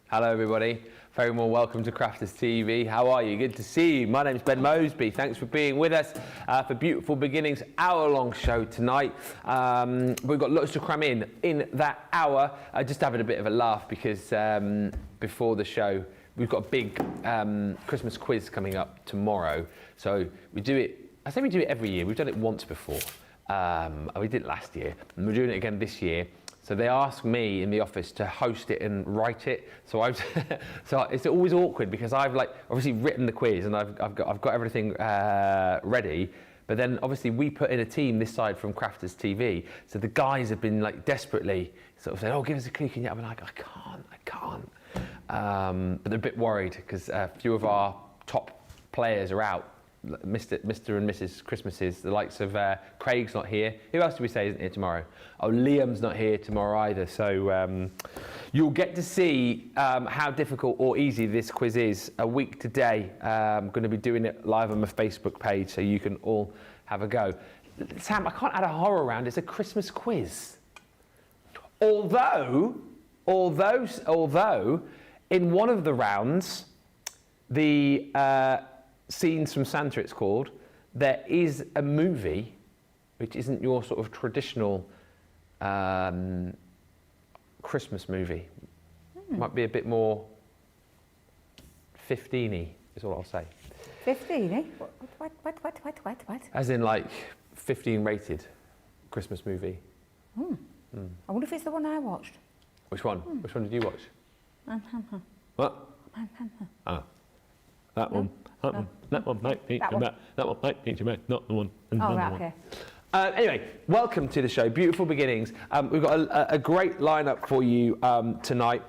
Hello everybody, very warm welcome to Crafters TV. How are you? Good to see you. My name's Ben Moseby. Thanks for being with us for Beautiful Beginnings hour-long show tonight. We've got lots to cram in that hour. Just having a bit of a laugh because before the show we've got a big Christmas quiz coming up tomorrow. So we do it, I say we do it every year. We've done it once before. We did it last year and we're doing it again this year. So they asked me in the office to host it and write it. So so it's always awkward because I've obviously written the quiz and I've got everything ready. But then obviously we put in a team this side from Crafters TV. So the guys have been desperately sort of saying, "Oh, give us a clue, can you?" I'm like, I can't. But they're a bit worried because a few of our top players are out. Mr. and Mrs. Christmases, the likes of Craig's not here. Who else do we say isn't here tomorrow? Oh, Liam's not here tomorrow either. So you'll get to see how difficult or easy this quiz is a week today. I'm going to be doing it live on my Facebook page, so you can all have a go. Sam, I can't add a horror round. It's a Christmas quiz. Although, in one of the rounds, the Scenes from Santa, it's called, there is a movie which isn't your sort of traditional Christmas movie. Might be a bit more 15-y, is all I'll say. 15-y? What? As in 15 rated Christmas movie. I wonder if it's the one I watched. Which one? Which one did you watch? What? That one. That one might be not the one. Oh, right, okay. Anyway, welcome to the show, Beautiful Beginnings. We've got a great lineup for you tonight.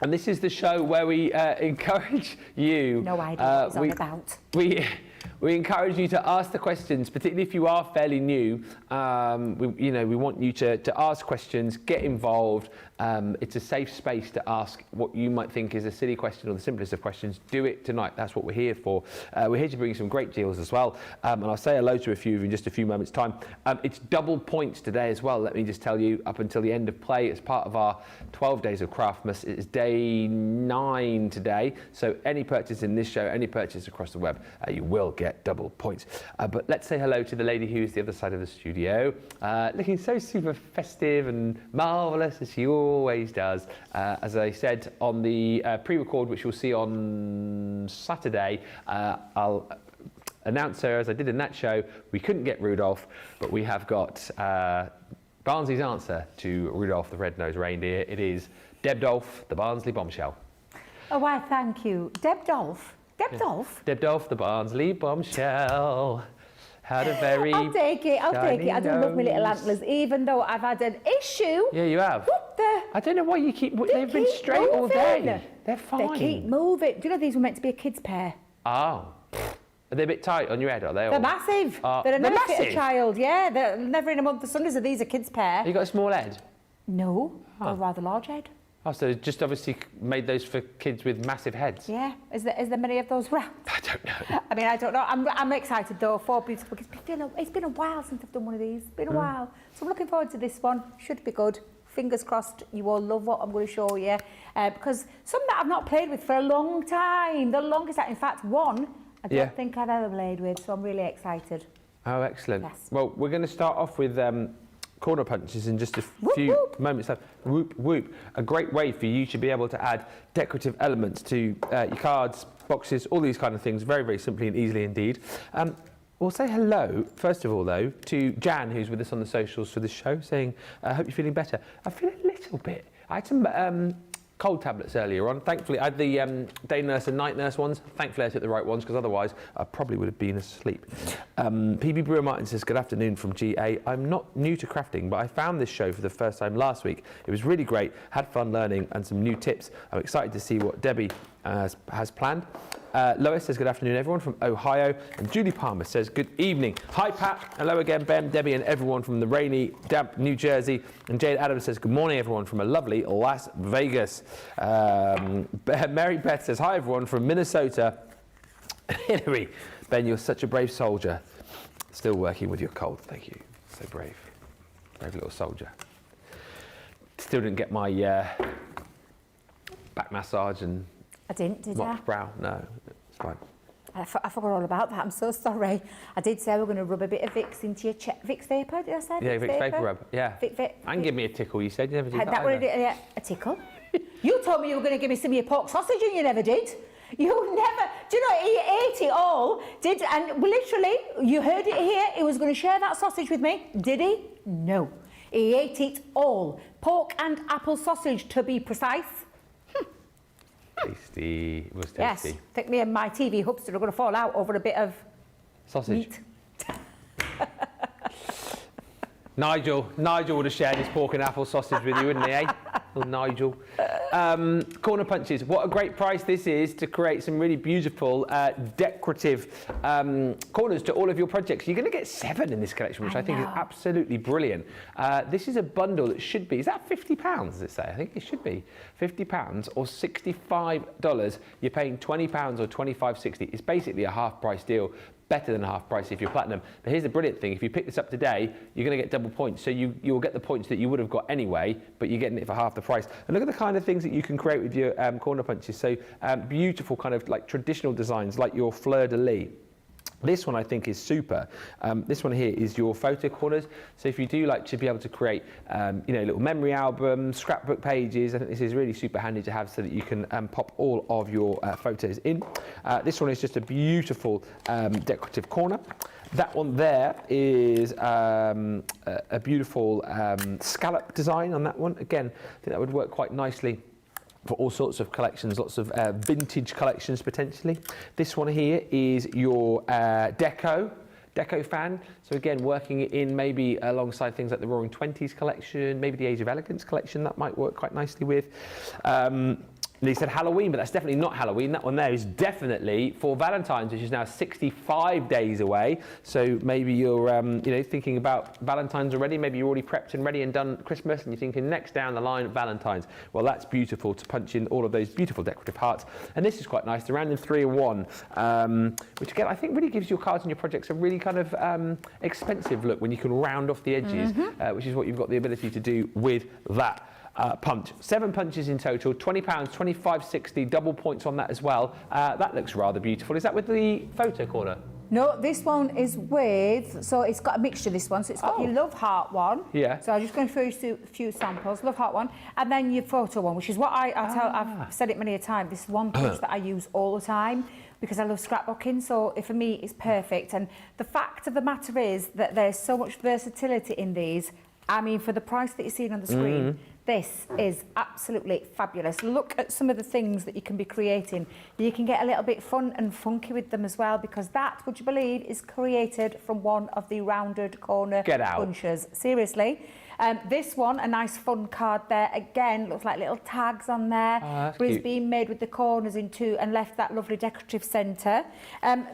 And this is the show where we encourage you... No idea what it's all about. We encourage you to ask the questions, particularly if you are fairly new. We want you to ask questions, get involved. It's a safe space to ask what you might think is a silly question or the simplest of questions. Do it tonight. That's what we're here for. We're here to bring you some great deals as well. And I'll say hello to a few of you in just a few moments' time. It's double points today as well. Let me just tell you, up until the end of play, as part of our 12 Days of Craftmas, it's day 9 today. So any purchase in this show, any purchase across the web, you will get double points. But let's say hello to the lady who's the other side of the studio, looking so super festive and marvellous as she always does. As I said on the pre-record, which you'll see on Saturday, I'll announce her as I did in that show. We couldn't get Rudolph, but we have got Barnsley's answer to Rudolph the Red-Nosed Reindeer. It is Deb Dolph, the Barnsley bombshell. Oh, why, thank you. Deb Dolph? Deb Dolph? Deb Dolph, the Barnsley bombshell. Had a very I'll take it. I do love my little antlers, even though I've had an issue. Yeah, you have. What the? I don't know why you keep... They've been straight moving. all day. They're fine. They keep moving. Do you know these were meant to be a kid's pair? Oh. Are they a bit tight on your head, are they? They're massive. They're never fit massive? a child, yeah. They're never in a month of Sundays. Are these a kid's pair? Have you got a small head? No, got a rather large head. Oh, so just obviously made those for kids with massive heads? Yeah. Is there many of those around? I don't know. I mean, I don't know. I'm excited though for beautiful because it's been a while since I've done one of these. It's been a while. So I'm looking forward to this one. Should be good. Fingers crossed you all love what I'm going to show you. Because some that I've not played with for a long time. The longest, in fact, one I don't think I've ever played with. So I'm really excited. Oh, excellent. Yes. Well, we're going to start off with corner punches in just a few moments. Whoop, whoop. A great way for you to be able to add decorative elements to your cards, boxes, all these kind of things, very, very simply and easily indeed. We'll say hello, first of all, though, to Jan, who's with us on the socials for the show, saying, I hope you're feeling better. I feel a little bit. I had some cold tablets earlier on. Thankfully, I had the day nurse and night nurse ones. Thankfully, I took the right ones, because otherwise, I probably would have been asleep. PB Brewer Martin says, good afternoon from GA. I'm not new to crafting, but I found this show for the first time last week. It was really great, had fun learning, and some new tips. I'm excited to see what Debbie has planned. Lois says, good afternoon, everyone from Ohio. And Julie Palmer says, good evening. Hi, Pat. Hello again, Ben, Debbie, and everyone from the rainy, damp New Jersey. And Jade Adams says, good morning, everyone from a lovely Las Vegas. Mary Beth says, hi, everyone from Minnesota. Hillary, Ben, you're such a brave soldier. Still working with your cold. Thank you. So brave. Brave little soldier. Still didn't get my back massage and I didn't, did I? mopped brow. No, it's fine. I forgot all about that. I'm so sorry. I did say we're going to rub a bit of Vicks into your chest. Vicks Vapor, did I say? Yeah, Vicks Vapor Rub. Yeah. And give me a tickle. You said you never did that. That would have a tickle. You told me you were going to give me some of your pork sausage, and you never did. You never. Do you know? He ate it all. And literally, you heard it here. He was going to share that sausage with me. Did he? No. He ate it all. Pork and apple sausage, to be precise. Tasty. It was tasty. Yes. I think me and my TV hubster are going to fall out over a bit of sausage. Meat. Nigel would have shared his pork and apple sausage with you, wouldn't he, eh? Little Nigel. Corner punches. What a great price this is to create some really beautiful decorative corners to all of your projects. You're going to get 7 in this collection, which I think is absolutely brilliant. This is a bundle that should be, is that £50, does it say? I think it should be £50 or $65. You're paying £20 or $25.60. It's basically a half price deal. Better than half price if you're platinum. But here's the brilliant thing: if you pick this up today, you're going to get double points. So you'll get the points that you would have got anyway, but you're getting it for half the price. And look at the kind of things that you can create with your corner punches. So beautiful kind of like traditional designs, like your fleur-de-lis. This one I think is super. This one here is your photo corners. So if you do like to be able to create, little memory albums, scrapbook pages, I think this is really super handy to have so that you can pop all of your photos in. This one is just a beautiful decorative corner. That one there is a beautiful scallop design on that one. Again, I think that would work quite nicely for all sorts of collections, lots of vintage collections potentially. This one here is your deco fan. So again, working it in maybe alongside things like the Roaring Twenties collection, maybe the Age of Elegance collection, that might work quite nicely with. They said Halloween, but that's definitely not Halloween. That one there is definitely for Valentine's, which is now 65 days away. So maybe you're, thinking about Valentine's already. Maybe you're already prepped and ready and done Christmas, and you're thinking next down the line, Valentine's. Well, that's beautiful to punch in all of those beautiful decorative hearts. And this is quite nice, the random 3 in 1, which again, I think really gives your cards and your projects a really kind of expensive look when you can round off the edges, which is what you've got the ability to do with that. Punch. 7 punches in total, £20, $25.60, double points on that as well. That looks rather beautiful. Is that with the photo corner? No, this one is with, so it's got a mixture, this one. So it's got your Love Heart one. Yeah. So I'm just going to show you a few samples. Love Heart one. And then your photo one, which is what I've said it many a time. This one punch that I use all the time because I love scrapbooking. So for me, it's perfect. And the fact of the matter is that there's so much versatility in these. I mean, for the price that you're seeing on the screen, this is absolutely fabulous. Look at some of the things that you can be creating. You can get a little bit fun and funky with them as well, because that, would you believe, is created from one of the rounded corner punches. Seriously. This one, a nice fun card there. Again, looks like little tags on there. But it's been made with the corners in 2 and left that lovely decorative centre.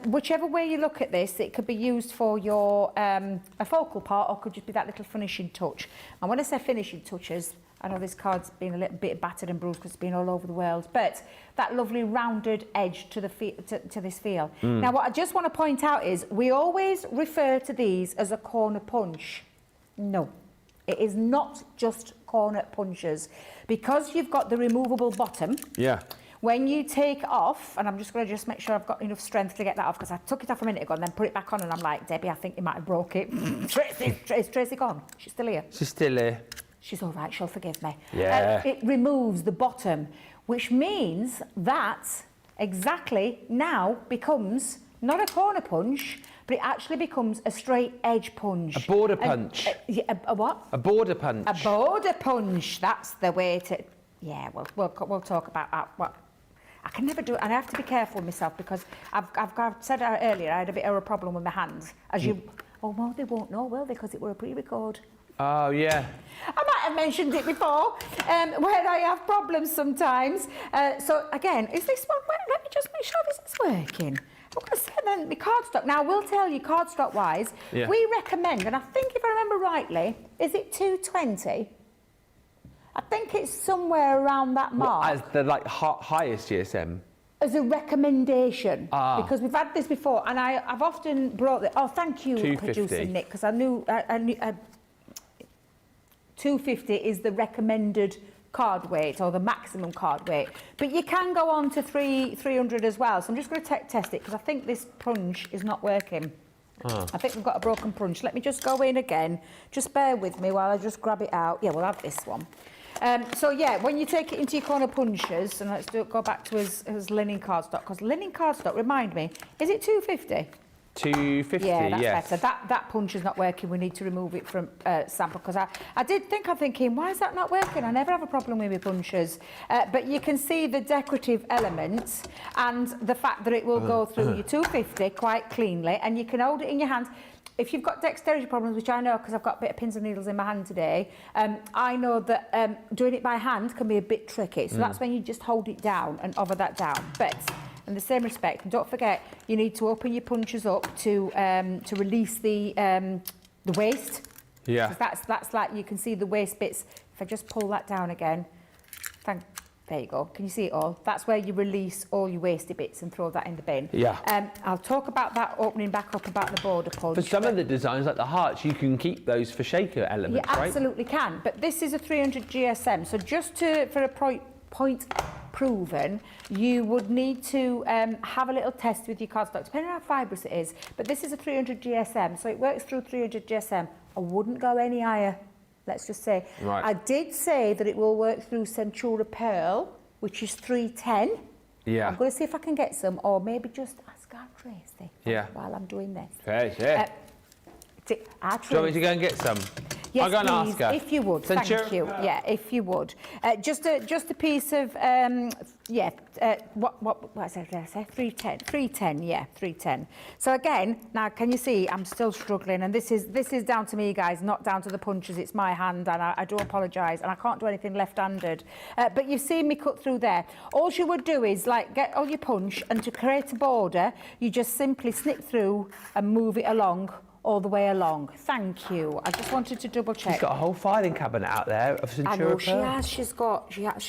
Whichever way you look at this, it could be used for your a focal part, or could just be that little finishing touch. And when I say finishing touches, I know this card's been a little bit battered and bruised because it's been all over the world, but that lovely rounded edge to the to this feel. Now, what I just want to point out is we always refer to these as a corner punch. No. It is not just corner punches, because you've got the removable bottom. Yeah. When you take off, and I'm just going to just make sure I've got enough strength to get that off, because I took it off a minute ago and then put it back on, and I'm like, Debbie, I think you might have broke it. Is Tracy gone? She's still here. She's still here. She's all right. She'll forgive me. Yeah. It removes the bottom, which means that exactly now becomes not a corner punch, but it actually becomes a straight edge punch. A border punch. A what? A border punch. A border punch. That's the way to... Yeah, we'll talk about that. Well, I can never do it, and I have to be careful with myself, because I've said earlier I had a bit of a problem with my hands. As you... Oh, well, they won't know, will they? Because it were a pre-record. Oh, yeah. I might have mentioned it before, where I have problems sometimes. So, again, is this one... Let me just make sure this is working. I'm going to say then the cardstock. Now, I will tell you, cardstock-wise, we recommend, and I think if I remember rightly, is it 220? I think it's somewhere around that mark. As the highest GSM? As a recommendation, because we've had this before, and I've often brought it. Oh, thank you, producer Nick, because I knew 250 is the recommended card weight or the maximum card weight, but you can go on to 300 as well. So I'm just going to test it because I think this punch is not working. I think we've got a broken punch. Let me just go in again. Just bear with me while I just grab it out. Yeah, we'll have this one. So yeah, when you take it into your corner punches, and let's go back to his linen cardstock, because linen cardstock, remind me, is it 250? 250, yeah, that's yes. better. That punch is not working. We need to remove it from sample, because I'm thinking, why is that not working? I never have a problem with my punches. But you can see the decorative elements and the fact that it will go through your 250 quite cleanly, and you can hold it in your hand. If you've got dexterity problems, which I know because I've got a bit of pins and needles in my hand today, I know that doing it by hand can be a bit tricky. So that's when you just hold it down and hover that down. But in the same respect, and don't forget, you need to open your punches up to release the waste. Yeah. Because that's like, you can see the waste bits. If I just pull that down again, there you go. Can you see it all? That's where you release all your wasted bits and throw that in the bin. Yeah. I'll talk about that opening back up about the border punch. For some of the designs, like the hearts, you can keep those for shaker elements, You right? absolutely can. But this is a 300 GSM. So just for a point proven, you would need to have a little test with your cardstock, depending on how fibrous it is. But this is a 300 GSM, so it works through 300 GSM. I wouldn't go any higher. Let's just say. Right. I did say that it will work through Centura Pearl, which is 310. Yeah. I'm going to see if I can get some, or maybe just ask our Tracy Yeah. while I'm doing this. Fair, Uh, Do you want me to go and get some? Yes, I'll go and please, ask her. if you would. Centura Thank you. Pearl. Yeah, if you would. Just a piece of what did I say? 310. 310. Yeah, 310. So again, now can you see? I'm still struggling, and this is down to me, guys, not down to the punches. It's my hand, and I do apologise, and I can't do anything left-handed. But you've seen me cut through there. All you would do is like get all your punch, and to create a border, you just simply snip through and move it along. All the way along. Thank you. I just wanted to double check. She's got a whole filing cabinet out there of Centura I know she Pearl. has. She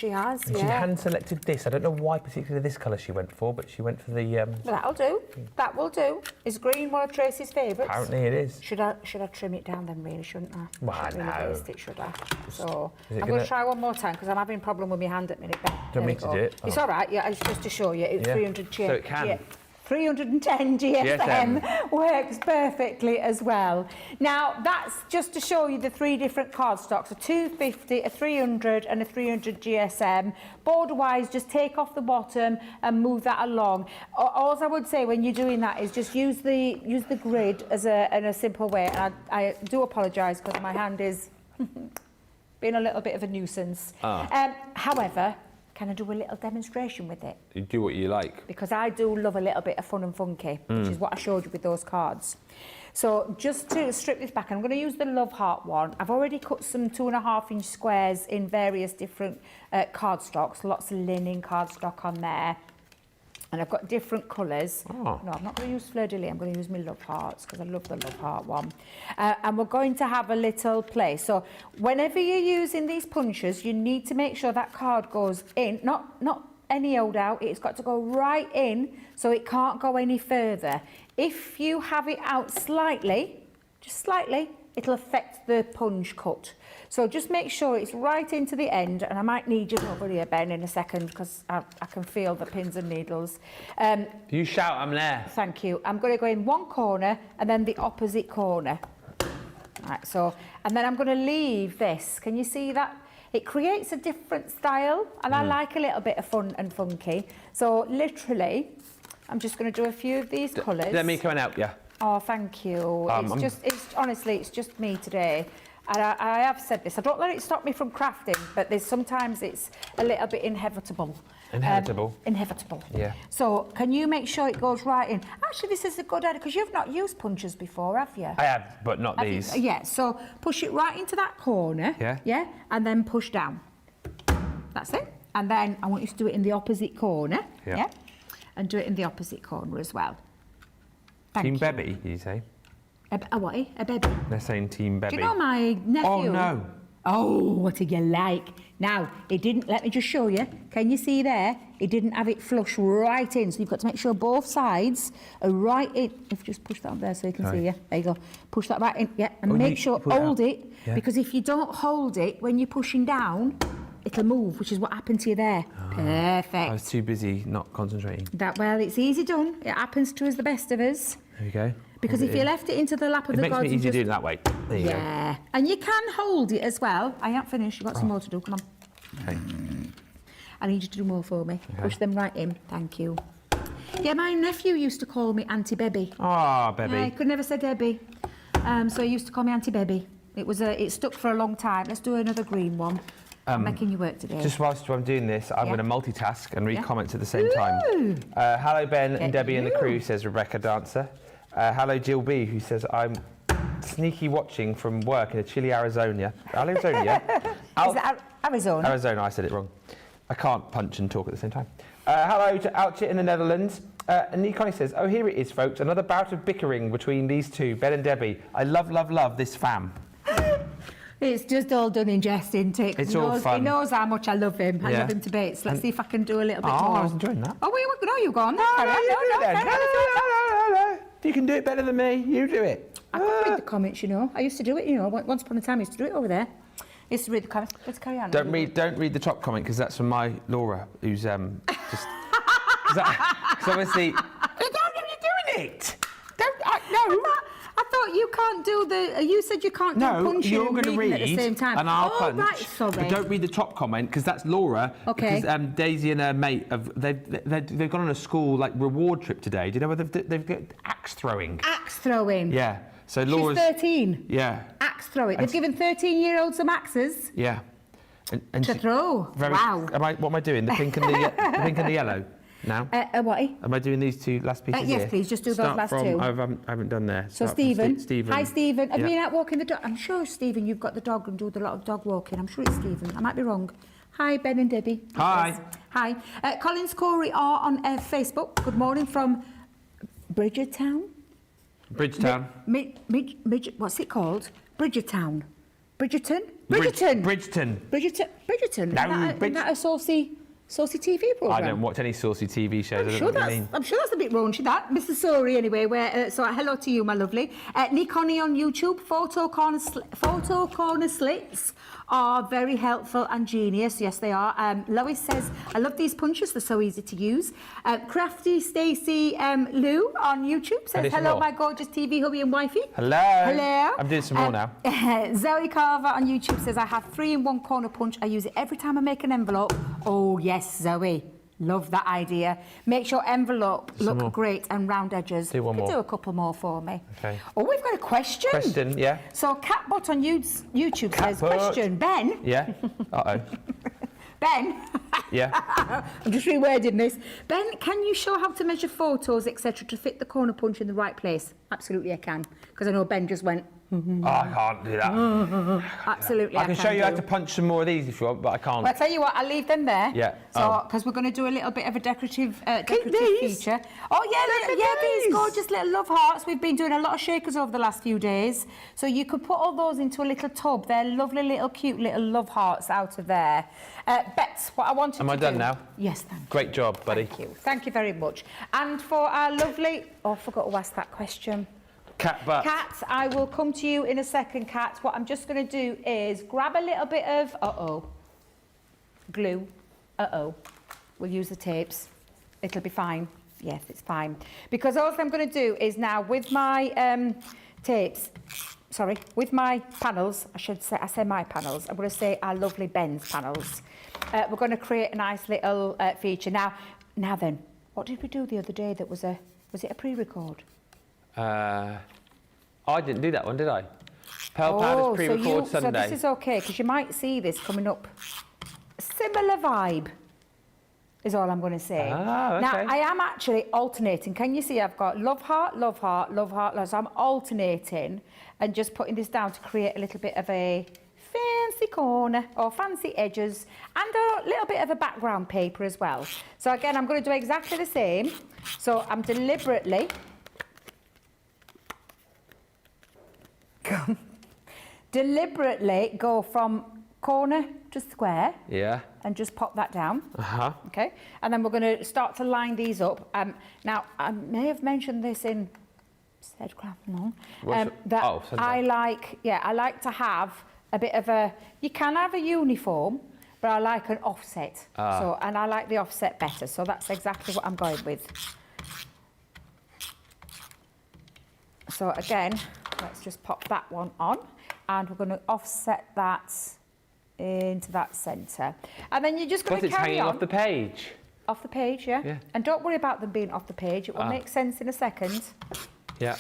has. And Yeah. she hand-selected this. I don't know why particularly this colour she went for, but she went for the... That'll do. That will do. Is green one of Tracy's favourites? Apparently it is. Should I trim it down then, really, shouldn't I? Well, Shouldn't no. really waste it, should I? So Is it I'm going gonna- to try one more time because I'm having a problem with my hand at the minute. Do you want me to do it? It's Oh. all right. Yeah, it's just to show you. It's Yeah. 300 So it can. Yeah. 310 GSM works perfectly as well. Now, that's just to show you the three different cardstocks, a 250, a 300 and a 300 GSM. Border-wise, just take off the bottom and move that along. All I would say when you're doing that is just use the grid as in a simple way. And I do apologise because my hand is being a little bit of a nuisance. However, can I do a little demonstration with it? You do what you like. Because I do love a little bit of fun and funky, which is what I showed you with those cards. So just to strip this back, I'm going to use the Love Heart one. I've already cut some 2.5-inch squares in various different cardstocks, lots of linen cardstock on there. And I've got different colours. Oh. No, I'm not going to use Fleur de Lis. I'm going to use my Love Hearts because I love the Love Heart one. And we're going to have a little play. So whenever you're using these punches, you need to make sure that card goes in, not any old out. It's got to go right in so it can't go any further. If you have it out slightly, just slightly, it'll affect the punch cut. So just make sure it's right into the end, and I might need you over here, Ben, in a second, because I can feel the pins and needles. You shout, I'm there. Thank you. I'm going to go in one corner and then the opposite corner. Right, so, and then I'm going to leave this. Can you see that? It creates a different style, and I like a little bit of fun and funky. So literally, I'm just going to do a few of these colours. Let me come and help you. Oh, thank you. Honestly, it's just me today. And I have said this, I don't let it stop me from crafting, but sometimes it's a little bit inevitable. Inevitable? Inevitable. Yeah. So can you make sure it goes right in? Actually, this is a good idea, because you've not used punches before, have you? I have, but not Have these. you? Yeah, so push it right into that corner. Yeah. Yeah, and then push down. That's it. And then I want you to do it in the opposite corner. Yeah. And do it in the opposite corner as well. Thank Team you. Bebby, you say? A what? A baby? They're saying Team Bebby. Do you know my nephew? Oh, no. Oh, what do you like? Now, it didn't, let me just show you. Can you see there? It didn't have it flush right in. So you've got to make sure both sides are right in. If you just push that up there so you can see you. There you go. Push that right in. Yeah, and make sure, hold it. Yeah. Because if you don't hold it, when you're pushing down, it'll move, which is what happened to you there. Oh, perfect. I was too busy not concentrating. Well, it's easy done. It happens to us, the best of us. There you go. Because if you left it into the lap of the gods... It makes me easy doing it that way. There you go. Yeah. And you can hold it as well. I ain't finished. You've got some more to do. Come on. Okay. I need you to do more for me. Okay. Push them right in. Thank you. Yeah, my nephew used to call me Auntie Bebby. Ah, Bebby. Yeah, I could never say Debbie. So he used to call me Auntie Bebby. It stuck for a long time. Let's do another green one. I'm making you work today. Just whilst I'm doing this, I'm going to multitask and read comments at the same time. Hello, Ben and Debbie and the crew, says Rebecca Dancer. Hello, Jill B, who says, I'm sneaky watching from work in a chilly Arizona. Arizona, yeah? Is that Arizona? Arizona, I said it wrong. I can't punch and talk at the same time. Hello to Outchit in the Netherlands. And Nikoni says, oh, here it is, folks. Another bout of bickering between these two, Ben and Debbie. I love, love, love this fam. It's just all done in jest, isn't it? It's all fun. He knows how much I love him. I love him to bits. Let's see if I can do a little bit more. I was enjoying that. Oh, no, you've gone. No, you can do it better than me. You do it. I could read the comments, you know. I used to do it, you know. Once upon a time, I used to do it over there. I used to read the comments. Let's carry on. Don't read the top comment, because that's from my Laura, who's just... Because obviously... You're doing it! No. I thought you can't do the... You said you can't do punching you're and going to reading read at the same time. And I'll punch. Right, sorry. But don't read the top comment, because that's Laura. Okay. Because Daisy and her mate, they've gone on a school reward trip today. Do you know where they've got axe throwing? Axe throwing? Yeah. So Laura's... She's 13? Yeah. Axe throwing. They've given 13-year-olds some axes? Yeah. And to throw? Wow. What am I doing? The pink and the pink and the yellow? Now? What? Am I doing these two last pieces Yes, here? please, just do those last two. I haven't done there. So Stephen. Stephen. Hi, Stephen. Have you been out walking the dog? I'm sure, Stephen, you've got the dog and do a lot of dog walking. I'm sure it's Stephen. I might be wrong. Hi, Ben and Debbie. Hi. Yes. Hi. Collins Corey are on Facebook. Good morning from Bridgetown. Bridgetown. What's it called? Bridgetown. Bridgerton? Bridgerton. No, Isn't that a saucy TV programme? I don't watch any saucy TV shows. I'm sure that's a bit raunchy, that. Mr. Sorry, anyway. So hello to you, my lovely. Nikoni on YouTube. Photo corner slits are very helpful and genius. Yes, they are. Lois says, I love these punches. They're so easy to use. Crafty Stacey Lou on YouTube says, hello, my gorgeous TV hubby and wifey. Hello. I'm doing some more now. Zoe Carver on YouTube says, I have 3-in-1 corner punch. I use it every time I make an envelope. Oh, yes, Zoe. Love that idea. Make your envelope look great and round edges. Do one more. Do a couple more for me. Okay. Oh, we've got a question. Question, yeah. So Catbot on YouTube says, question, Ben. Yeah. Uh-oh. Ben. Yeah. I'm just rewording this. Ben, can you show how to measure photos, etc., to fit the corner punch in the right place? Absolutely, I can. Because I know Ben just went... Oh, I can't do that. Absolutely, I can show you how to punch some more of these if you want, but I can't. Well, I'll tell you what, I'll leave them there. Yeah. So, because we're going to do a little bit of a decorative feature. Oh, yeah, these gorgeous little love hearts. We've been doing a lot of shakers over the last few days. So you could put all those into a little tub. They're lovely little, cute little love hearts out of there. Bets, what I wanted to do... Am I done now? Yes, thank you. Great job, buddy. Thank you. Thank you very much. And for our lovely... Oh, I forgot to ask that question. Cat butt. Kat, I will come to you in a second, Kat. What I'm just going to do is grab a little bit of, glue. We'll use the tapes. It'll be fine. Yes, it's fine. Because all I'm going to do is now with my with my panels, I say my panels, I'm going to say our lovely Ben's panels. We're going to create a nice little feature. Now then, what did we do the other day that was it a pre-record? I didn't do that one, did I? Pearl Powder's pre-record Sunday. So this is okay, because you might see this coming up. A similar vibe is all I'm going to say. Ah, okay. Now, I am actually alternating. Can you see I've got love heart, love heart, love heart, love. So I'm alternating and just putting this down to create a little bit of a fancy corner or fancy edges and a little bit of a background paper as well. So again, I'm going to do exactly the same. So I'm deliberately... deliberately go from corner to square. Yeah. And just pop that down. Uh-huh. Okay. And then we're going to start to line these up. Now, I may have mentioned this in Steadcraft, no. That I like to have a bit of a, you can have a uniform, but I like an offset. And I like the offset better. So that's exactly what I'm going with. So again, let's just pop that one on, and we're going to offset that into that centre. And then you're just going to carry on. But it's hanging off the page. Off the page, yeah. And don't worry about them being off the page. It will make sense in a second. Yeah.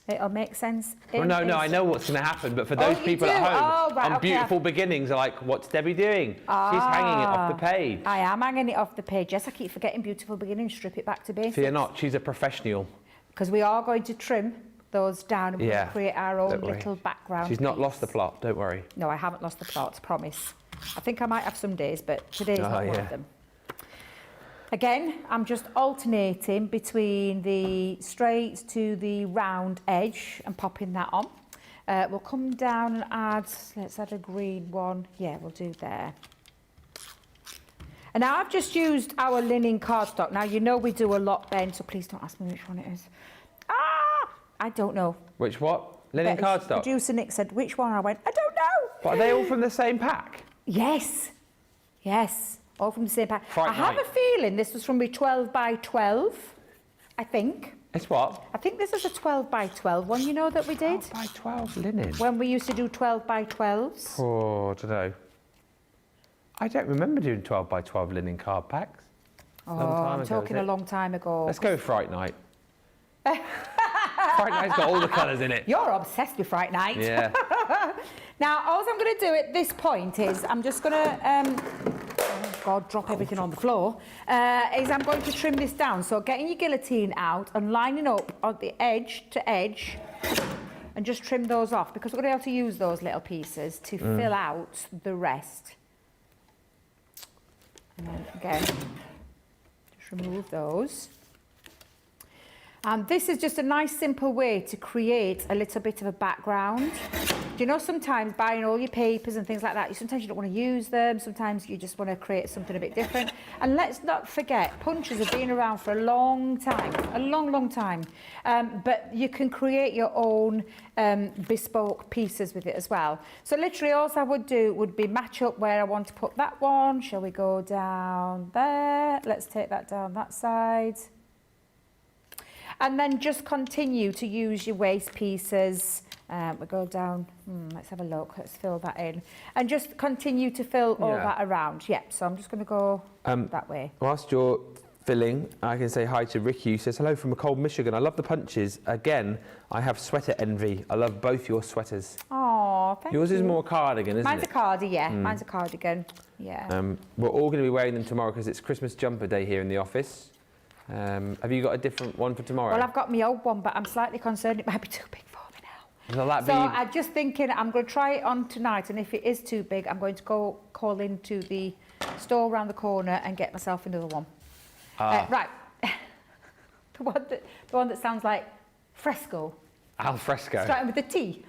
It'll make sense. No, I know what's going to happen, but for those people at home on Beautiful Beginnings are like, what's Debbie doing? She's hanging it off the page. I am hanging it off the page. Yes, I keep forgetting Beautiful Beginnings. Strip it back to basics. Fear not, she's a professional. Because we are going to trim those down and we'll create our own little background. She's not lost the plot, don't worry. No, I haven't lost the plot, promise. I think I might have some days, but today's not one of them. Again, I'm just alternating between the straight to the round edge and popping that on. We'll come down and add, let's add a green one. Yeah, we'll do there. And now I've just used our linen cardstock. Now, you know we do a lot, Ben, so please don't ask me which one it is. I don't know. Which what? Linen cardstock? Producer Nick said, which one? I went, I don't know. What, are they all from the same pack? Yes. Yes. All from the same pack. Fright I have a feeling this was from a 12 by 12, I think. It's what? I think this is a 12 by 12 one, you know, that we did. 12 by 12 linen? When we used to do 12 by 12s. Oh, I don't know. I don't remember doing 12 by 12 linen card packs. I'm talking a long time ago. Let's go Fright Night. Fright Night's got all the colours in it. You're obsessed with Fright Night. Yeah. Now, all I'm going to do at this point is I'm just going to, drop everything on the floor, is I'm going to trim this down. So getting your guillotine out and lining up on the edge to edge and just trim those off, because we're going to be able to use those little pieces to fill out the rest. And then again, just remove those. And this is just a nice simple way to create a little bit of a background. Do you know, sometimes buying all your papers and things like that, sometimes you don't want to use them, sometimes you just want to create something a bit different. And let's not forget, punches have been around for a long time, a long, long time. But you can create your own bespoke pieces with it as well. So literally all I would do would be match up where I want to put that one. Shall we go down there? Let's take that down that side. And then just continue to use your waste pieces. We go down, let's have a look, let's fill that in. And just continue to fill all that around. Yeah, so I'm just going to go that way. Whilst you're filling, I can say hi to Ricky, who says, hello from McCold, Michigan. I love the punches. Again, I have sweater envy. I love both your sweaters. Oh, thank you. Yours is more cardigan, isn't Mine's it? a cardi, yeah. Mine's a cardigan, yeah. We're all going to be wearing them tomorrow because it's Christmas jumper day here in the office. Have you got a different one for tomorrow? Well, I've got my old one, but I'm slightly concerned it might be too big for me now. Will that so I'm just thinking I'm going to try it on tonight, and if it is too big, I'm going to go call into the store around the corner and get myself another one. Right. the one that sounds like fresco. Al fresco. Starting with the T.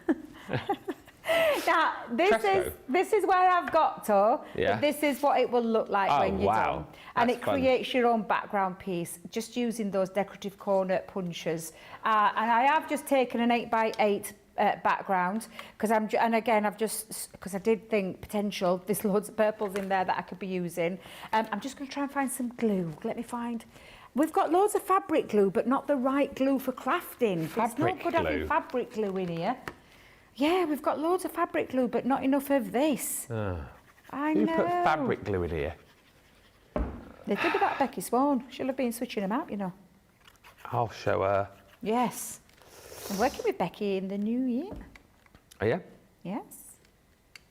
Now, this is where I've got to. Yeah. This is what it will look like when you're done. And it creates your own background piece, just using those decorative corner punches. And I have just taken an 8x8 background, because I did think potential, there's loads of purples in there that I could be using. I'm just going to try and find some glue. Let me find. We've got loads of fabric glue, but not the right glue for crafting. It's not good having fabric glue in here. Yeah, we've got loads of fabric glue, but not enough of this. I know. Who put fabric glue in here? They did about Becky Swan. She'll have been switching them out, you know. I'll show her. Yes. I'm working with Becky in the new year. Oh, yeah? Yes.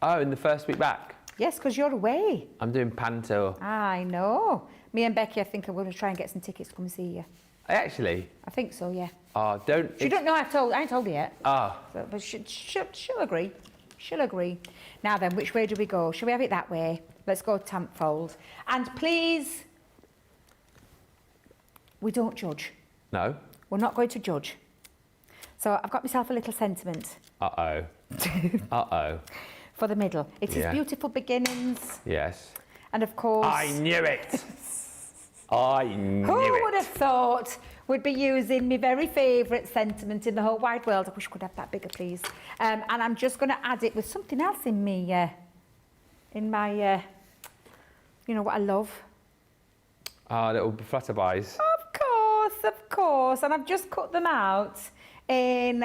Oh, in the first week back? Yes, because you're away. I'm doing panto. I know. Me and Becky, I think, are going to try and get some tickets to come and see you. Actually? I think so, yeah. Oh, don't... She don't know I ain't told her yet. Ah. So, but she'll agree. She'll agree. Now then, which way do we go? Shall we have it that way? Let's go tamp fold. And please, we don't judge. No? We're not going to judge. So I've got myself a little sentiment. Uh-oh. Uh-oh. For the middle. It is Yeah. Beautiful Beginnings. Yes. And of course... I knew it. I knew Who would it. have thought we'd be using my very favourite sentiment in the whole wide world? I wish I could have that bigger, please. And I'm just going to add it with something else in me, in my, you know what I love? Little flutterbys. Of course. And I've just cut them out in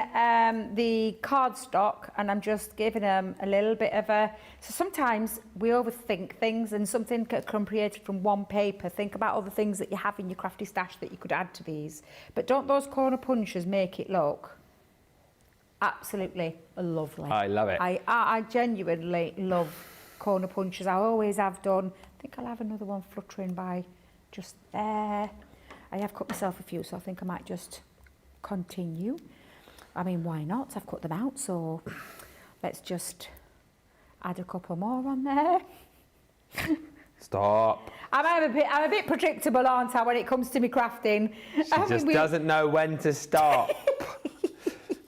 the cardstock, and I'm just giving them a little bit of a... So sometimes we overthink things, and something can come created from one paper. Think about all the things that you have in your crafty stash that you could add to these. But don't those corner punches make it look absolutely lovely? I love it. I genuinely love corner punches. I always have done. I think I'll have another one fluttering by just there. I have cut myself a few, so I think I might just continue. I mean, why not? I've cut them out, so let's just add a couple more on there. Stop. I'm a bit predictable, aren't I, when it comes to me crafting? She just doesn't know when to stop.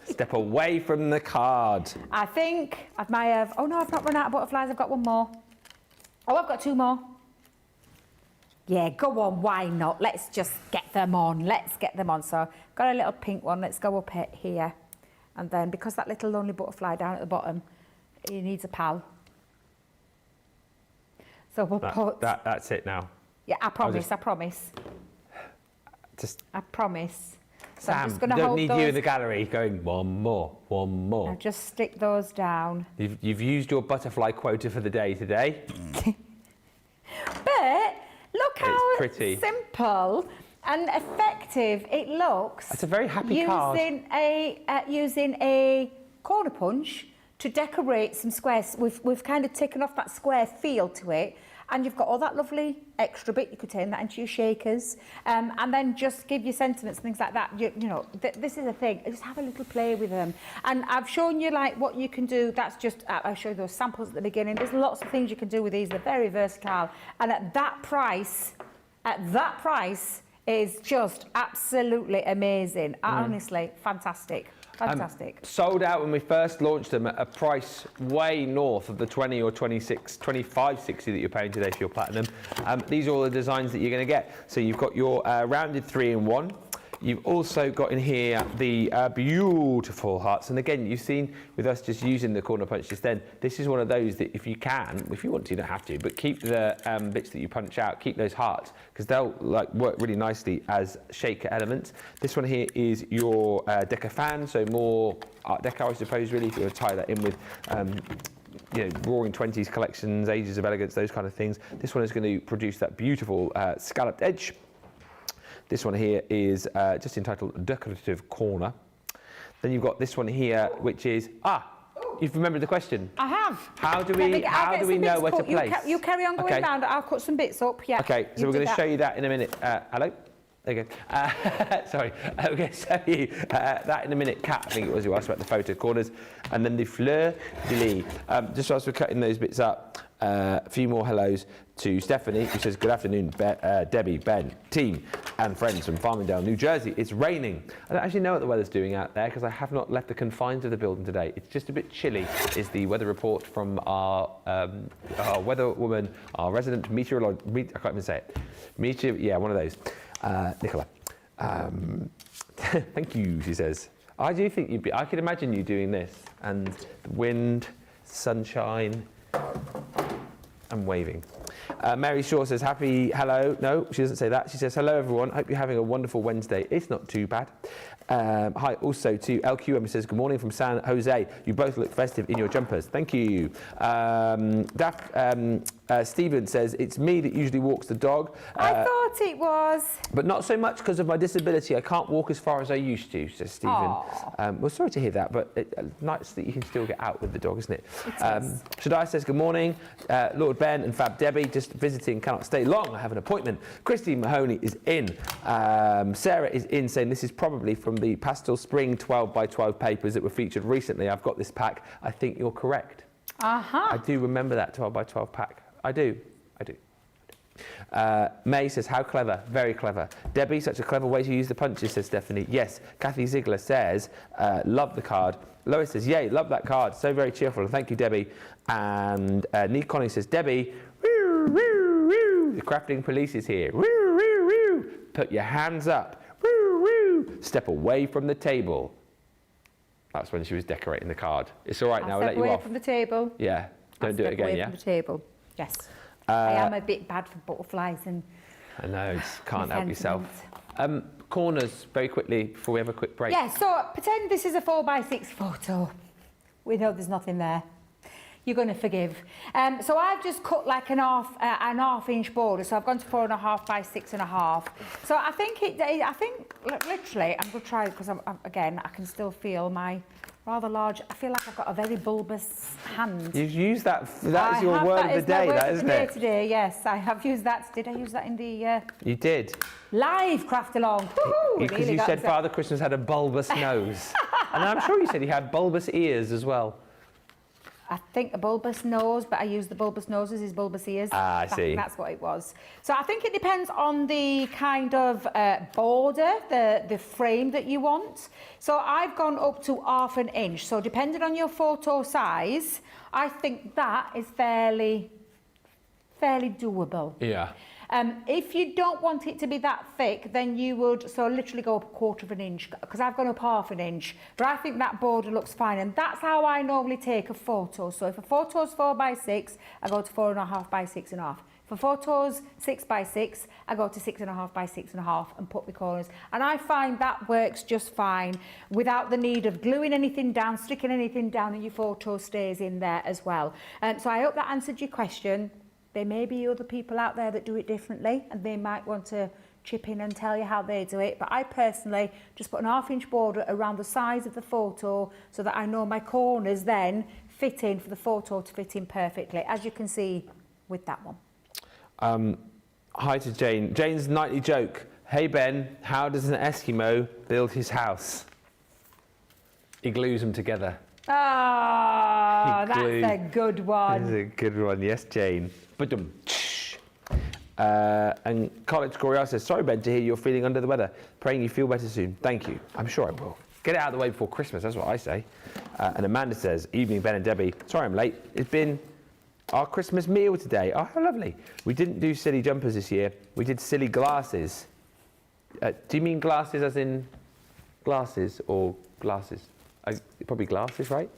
Step away from the card. I think I might have... Oh, no, I've not run out of butterflies. I've got one more. Oh, I've got two more. Yeah, go on, why not? Let's just get them on. Let's get them on. So, got a little pink one. Let's go up here. And then, because that little lonely butterfly down at the bottom, he needs a pal. So we'll put... That's it now. Yeah, I promise. I promise. I promise. So Sam, I'm just gonna don't hold need those. you in the gallery going, one more. I'll just stick those down. You've used your butterfly quota for the day today. But look how pretty. simple and effective it looks. It's a very happy card. Using a corner punch to decorate some squares. We've kind of taken off that square feel to it, and you've got all that lovely extra bit. You could turn that into your shakers, and then just give your sentiments and things like that. You know, this is a thing. Just have a little play with them. And I've shown you like what you can do. That's just I'll show you those samples at the beginning. There's lots of things you can do with these. They're very versatile, and at that price is just absolutely amazing. Honestly, fantastic. Fantastic. Sold out when we first launched them at a price way north of the 20 or 26, 25.60 that you're paying today for your platinum. These are all the designs that you're going to get. So you've got your rounded 3-in-1. You've also got in here the beautiful hearts. And again, you've seen with us just using the corner punch just then, this is one of those that if you can, if you want to, you don't have to, but keep the bits that you punch out, keep those hearts, because they'll like work really nicely as shaker elements. This one here is your Deco fan, so more Art Deco, I suppose, really, if you want to tie that in with you know, Roaring 20s collections, Ages of Elegance, those kind of things. This one is going to produce that beautiful scalloped edge. This one here is just entitled Decorative Corner. Then you've got this one here, which is, you've remembered the question. I have. How do we know where to place? You carry on going round, I'll cut some bits up, yeah. Okay, so we're going to show you that in a minute. Hello? There you go. Sorry, we're going to show you that in a minute. Kat, I think it was, who asked about the photo corners. And then the fleur de lis. Just whilst we're cutting those bits up, a few more hellos to Stephanie, who says, good afternoon, Debbie, Ben, team, and friends from Farmingdale, New Jersey. It's raining. I don't actually know what the weather's doing out there because I have not left the confines of the building today. It's just a bit chilly, is the weather report from our weather woman, our resident meteorologist, I can't even say it. Yeah, one of those. Nicola. Thank you, she says. I do think I could imagine you doing this, and the wind, sunshine, and waving. Mary Shaw says, hello. No, she doesn't say that. She says, hello, everyone. Hope you're having a wonderful Wednesday. It's not too bad. Hi, also to LQM, who says, good morning from San Jose. You both look festive in your jumpers. Thank you. Stephen says, it's me that usually walks the dog. I thought it was. But not so much because of my disability. I can't walk as far as I used to, says Stephen. Well, sorry to hear that, but nice that you can still get out with the dog, isn't it? Shaddai says, good morning. Lord Ben and Fab Debbie, just visiting, cannot stay long. I have an appointment. Christine Mahoney is in. Sarah is in, saying this is probably from the Pastel Spring 12x12 papers that were featured recently. I've got this pack. I think you're correct. I do remember that 12x12 pack. I do. May says, how clever, very clever. Debbie, such a clever way to use the punches, says Stephanie. Yes. Kathy Ziegler says, love the card. Lois says, yay, love that card. So very cheerful. Thank you, Debbie. And Nick Conning says, Debbie, woo, woo, woo. The crafting police is here. Woo, woo, woo. Put your hands up. Woo, woo. Step away from the table. That's when she was decorating the card. It's all right now, I'll let you off. Step away from the table. Yeah, don't do it again, yeah? Step away from the table, yes. I am a bit bad for butterflies and... I know, just can't help yourself. Corners, very quickly, before we have a quick break. Yeah, so pretend this is a 4x6 photo. We know there's nothing there. You're going to forgive. So I've just cut like an half inch border. So I've gone to 4.5 by 6.5. So I think literally, I'm going to try because again, I can still feel my rather large. I feel like I've got a very bulbous hand. You've used that. That's your word of the day, that isn't it? Today, yes, I have used that. Did I use that in the? You did. Live craft along. Because you said Father Christmas had a bulbous nose, and I'm sure you said he had bulbous ears as well. I think a bulbous nose, but I use the bulbous nose as his bulbous ears. Ah, I see. That's what it was. So I think it depends on the kind of border, the frame that you want. So I've gone up to 1/2 inch. So depending on your photo size, I think that is fairly doable. Yeah. If you don't want it to be that thick, then you would literally go up 1/4 inch, because I've gone up 1/2 inch. But I think that border looks fine, and that's how I normally take a photo. So if a photo's 4x6, I go to 4.5 by 6.5. If a photo's 6x6, I go to 6.5 by 6.5 and put the corners. And I find that works just fine without the need of gluing anything down, sticking anything down, and your photo stays in there as well. So I hope that answered your question. There may be other people out there that do it differently, and they might want to chip in and tell you how they do it. But I personally just put an 1/2 inch border around the size of the photo so that I know my corners then fit in for the photo to fit in perfectly, as you can see with that one. Hi to Jane. Jane's nightly joke. Hey Ben, how does an Eskimo build his house? He glues them together. Oh, that's a good one. That's a good one. Yes, Jane. And College Courier says, sorry, Ben, to hear you're feeling under the weather. Praying you feel better soon. Thank you. I'm sure I will. Get it out of the way before Christmas. That's what I say. And Amanda says, evening, Ben and Debbie. Sorry I'm late. It's been our Christmas meal today. Oh, how lovely. We didn't do silly jumpers this year. We did silly glasses. Do you mean glasses as in glasses or glasses? Probably glasses, right?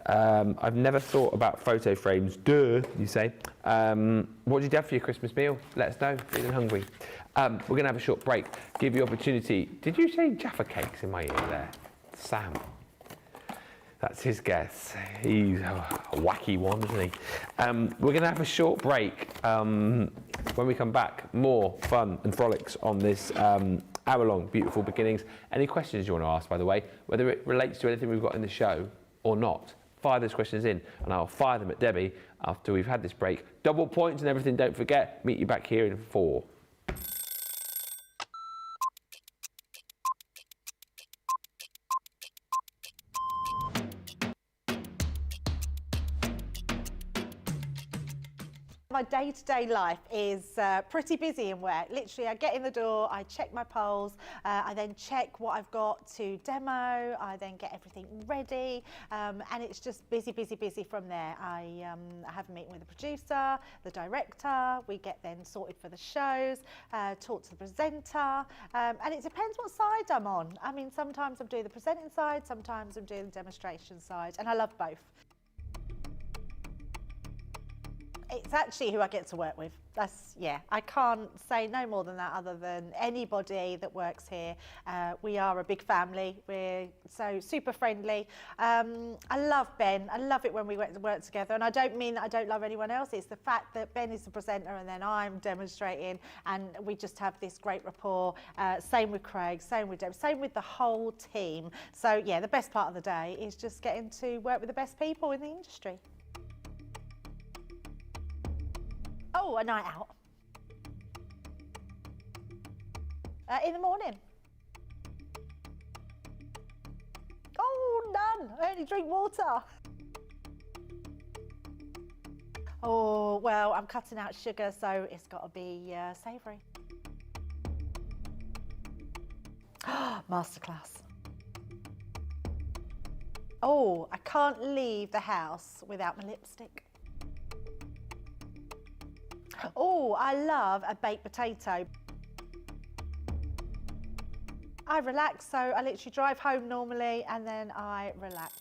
I've never thought about photo frames. Duh, you say. What did you have for your Christmas meal? Let us know. Feeling hungry. We're going to have a short break. Give you opportunity. Did you say Jaffa cakes in my ear there? Sam. That's his guess. He's a wacky one, isn't he? We're going to have a short break. When we come back, more fun and frolics on this hour-long Beautiful Beginnings. Any questions you want to ask, by the way, whether it relates to anything we've got in the show or not, fire those questions in, and I'll fire them at Debbie after we've had this break. Double points and everything, don't forget. Meet you back here in 4. My day-to-day life is pretty busy in work. Literally, I get in the door, I check my polls, I then check what I've got to demo, I then get everything ready, and it's just busy, busy, busy from there. I have a meeting with the producer, the director, we get then sorted for the shows, talk to the presenter, and it depends what side I'm on. I mean, sometimes I'm doing the presenting side, sometimes I'm doing the demonstration side, and I love both. It's actually who I get to work with. I can't say no more than that other than anybody that works here. We are a big family. We're so super friendly. I love Ben. I love it when we work together. And I don't mean that I don't love anyone else. It's the fact that Ben is the presenter and then I'm demonstrating, and we just have this great rapport. Same with Craig, same with Deb, same with the whole team. So yeah, the best part of the day is just getting to work with the best people in the industry. Oh, a night out. In the morning. Oh, none. I only drink water. Oh, well, I'm cutting out sugar, so it's got to be savoury. Masterclass. Oh, I can't leave the house without my lipstick. Oh, I love a baked potato. I relax, so I literally drive home normally and then I relax.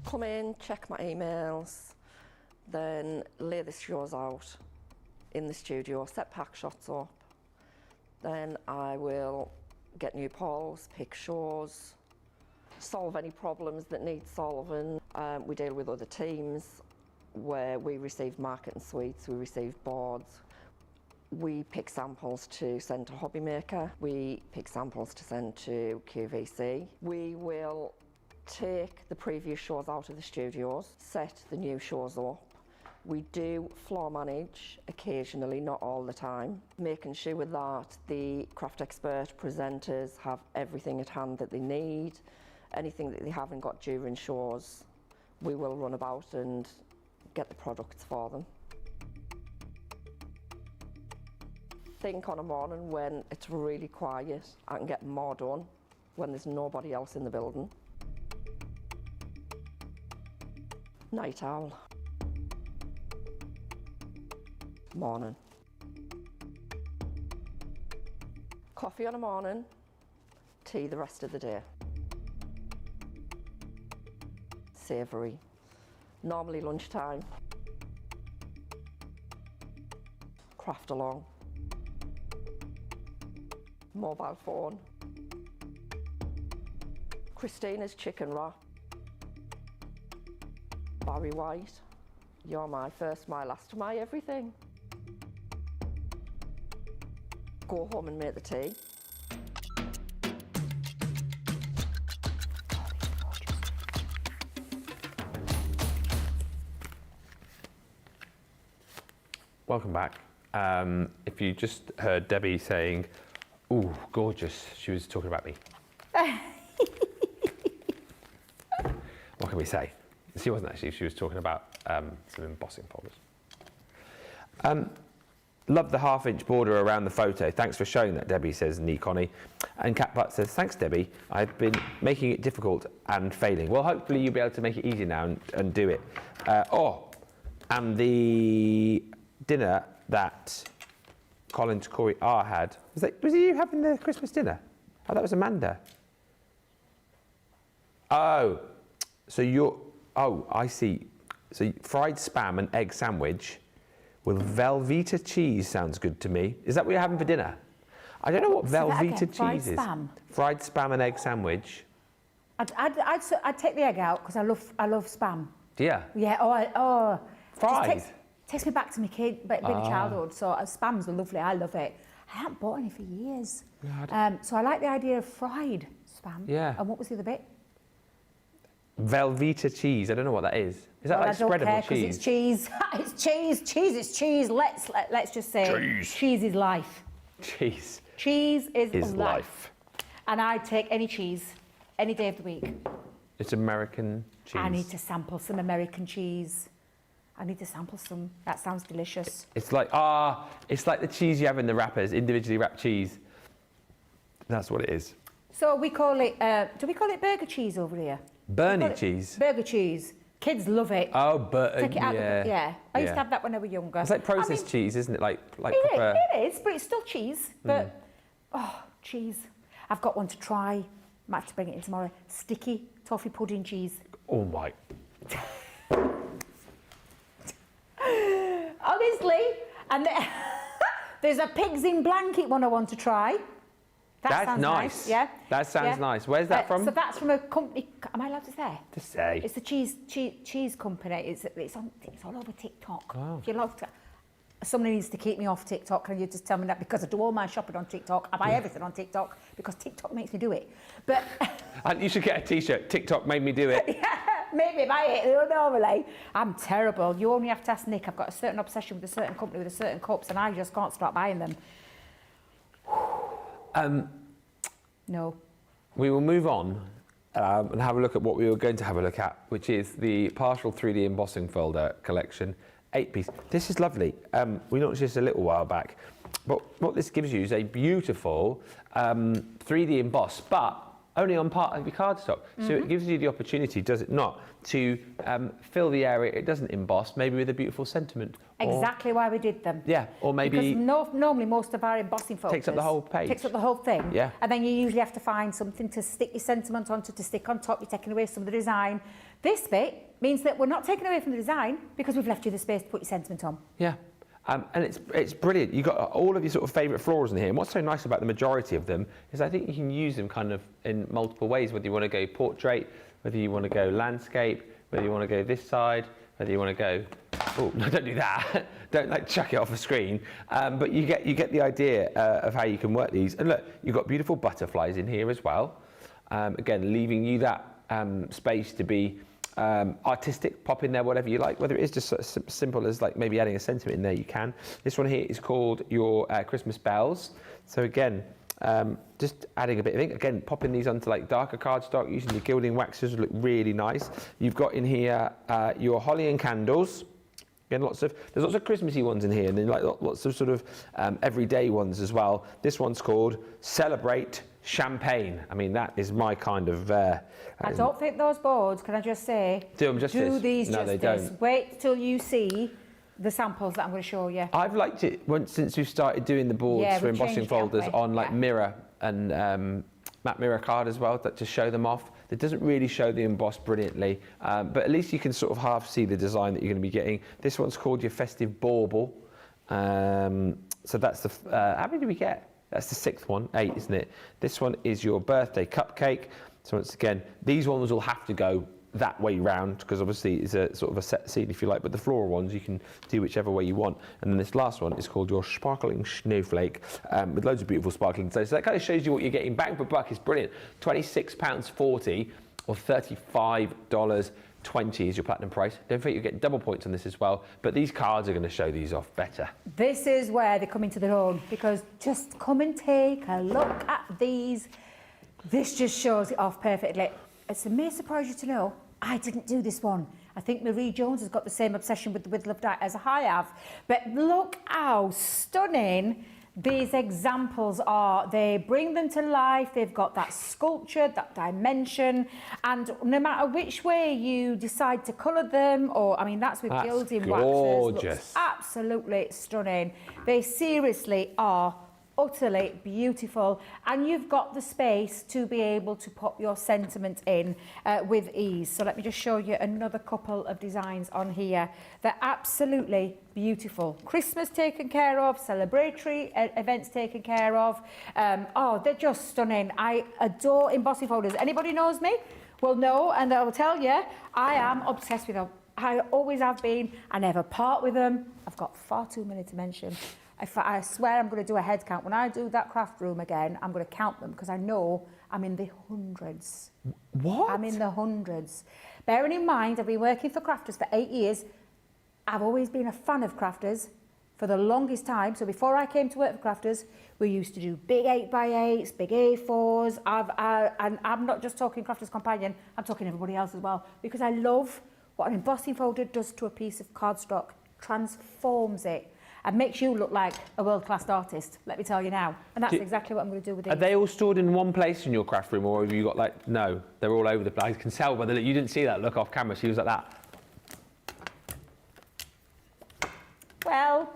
Come in, check my emails, then lay the shows out in the studio, set pack shots up. Then I will get new polls, pick shows, solve any problems that need solving. We deal with other teams where we receive marketing suites, we receive boards. We pick samples to send to Hobby Maker. We pick samples to send to QVC. We will take the previous shows out of the studios, set the new shows up. We do floor manage occasionally, not all the time, making sure that the craft expert presenters have everything at hand that they need. Anything that they haven't got during shows, we will run about and get the products for them. Think on a morning when it's really quiet, I can get more done when there's nobody else in the building. Night owl. Morning. Coffee on a morning, tea the rest of the day. Savoury. Normally lunchtime. Craft along. Mobile phone. Christina's chicken wrap. Barry White, you're my first, my last, my everything. Go home and make the tea. Welcome back. If you just heard Debbie saying, "Ooh, gorgeous," she was talking about me. What can we say? She wasn't actually, she was talking about some embossing folders. Love the half-inch border around the photo. Thanks for showing that, Debbie, says Nee Connie. And Cat Butt says, thanks, Debbie. I've been making it difficult and failing. Well, hopefully you'll be able to make it easier now and do it. And the dinner that Colin to Corey R had, was it you having the Christmas dinner? Oh, that was Amanda. Oh, so you're, oh, I see. So fried spam and egg sandwich with Velveeta cheese sounds good to me. Is that what you're having for dinner? I don't know what Velveeta cheese is. Fried spam and egg sandwich. I'd take the egg out because I love spam. Yeah. Yeah. Fried. Takes me back to my baby childhood. So spam's lovely. I love it. I haven't bought any for years. Yeah, so I like the idea of fried spam. Yeah. And what was the other bit? Velveeta cheese. I don't know what that is. Is that like spreadable cheese? It's cheese. It's cheese. Cheese is cheese. Let's just say cheese is life. Cheese. Cheese is life. And I'd take any cheese any day of the week. It's American cheese. I need to sample some American cheese. I need to sample some. That sounds delicious. It's like the cheese you have in the wrappers, individually wrapped cheese. That's what it is. So we call it. Do we call it burger cheese over here? Bernie cheese. Burger cheese. Kids love it. Oh, but Take it out. Yeah. I used to have that when I was younger. It's like processed cheese, isn't it? Like it is, but it's still cheese. But cheese. I've got one to try. Might have to bring it in tomorrow. Sticky toffee pudding cheese. Oh my. Honestly, and there's a pigs in blanket one I want to try. That's nice. Yeah. That sounds nice. Where's that from? So that's from a company. Am I allowed to say? To say. It's a cheese company. It's all over TikTok. Oh. If you love to, somebody needs to keep me off TikTok. Can you just tell me that? Because I do all my shopping on TikTok. I buy everything on TikTok because TikTok makes me do it. But You should get a T-shirt. TikTok made me do it. Yeah, maybe buy it. Normally, I'm terrible. You only have to ask Nick. I've got a certain obsession with a certain company with a certain cups, and I just can't stop buying them. No. We will move on and have a look at what we were going to have a look at, which is the partial 3D embossing folder collection, 8-piece. This is lovely. We launched this a little while back, but what this gives you is a beautiful 3D emboss, but only on part of your cardstock. So it gives you the opportunity, does it not, to fill the area it doesn't emboss, maybe with a beautiful sentiment. Exactly why we did them. Yeah, or maybe... Because normally most of our embossing folders... Takes up the whole page. Takes up the whole thing. Yeah. And then you usually have to find something to stick your sentiment onto, to stick on top. You're taking away some of the design. This bit means that we're not taking away from the design because we've left you the space to put your sentiment on. Yeah. And it's brilliant. You've got all of your sort of favourite florals in here. And what's so nice about the majority of them is I think you can use them kind of in multiple ways, whether you want to go portrait, whether you want to go landscape, whether you want to go this side, whether you want to go... Oh, no, don't do that. Don't like chuck it off a screen. But you get the idea of how you can work these. And look, you've got beautiful butterflies in here as well. Again, leaving you that space to be artistic, pop in there whatever you like, whether it is just sort of simple as like maybe adding a sentiment in there, you can. This one here is called your Christmas bells. So again, just adding a bit of ink. Again, popping these onto like darker cardstock, using your gilding waxes would look really nice. You've got in here your holly and candles. Again, there's lots of Christmassy ones in here, and then like lots of sort of everyday ones as well. This one's called Celebrate Champagne. I mean, that is my kind of... I don't think those boards, can I just say... Do them justice. Do these no, justice. They don't. Wait till you see the samples that I'm going to show you. I've liked it since we've started doing the boards for embossing folders on like mirror and matte mirror card as well, that to show them off. That doesn't really show the emboss brilliantly, but at least you can sort of half see the design that you're going to be getting. This one's called your Festive Bauble. So that's the... how many do we get? That's the 6th one, 8, isn't it? This one is your birthday cupcake. So once again, these ones will have to go that way round because obviously it's a sort of a set scene if you like, but the floral ones you can do whichever way you want. And then this last one is called your Sparkling Snowflake with loads of beautiful sparkling designs. So that kind of shows you what you're getting. Bang for buck is brilliant. £26.40 or $35.20 is your platinum price. Don't forget you get double points on this as well, but these cards are going to show these off better. This is where they come into their own, because just come and take a look at these. This just shows it off perfectly. It's a mere surprise you to know I didn't do this one. I think Marie Jones has got the same obsession with the With Love Diet as I have. But look how stunning these examples are. They bring them to life. They've got that sculpture, that dimension. And no matter which way you decide to colour them, or, I mean, that's with gilding gorgeous. waxes. Looks absolutely stunning. They seriously are utterly beautiful, and you've got the space to be able to pop your sentiment in with ease. So let me just show you another couple of designs on here. They're absolutely beautiful. Christmas taken care of, celebratory events taken care of. Oh, they're just stunning. I adore embossing folders. Anybody knows me will know, and I will tell you, I am obsessed with them. I always have been. I never part with them. I've got far too many to mention. I swear I'm going to do a head count. When I do that craft room again, I'm going to count them because I know I'm in the hundreds. What? I'm in the hundreds. Bearing in mind, I've been working for crafters for 8 years. I've always been a fan of crafters for the longest time. So before I came to work for crafters, we used to do big 8x8s, big A4s. And I'm not just talking Crafters Companion, I'm talking everybody else as well. Because I love what an embossing folder does to a piece of cardstock. Transforms it. And makes you look like a world-class artist, let me tell you now. And that's exactly what I'm going to do with these. Are they all stored in one place in your craft room, or have you got like, no, they're all over the place? I can tell by the look. You didn't see that look off camera. She was like that. Well,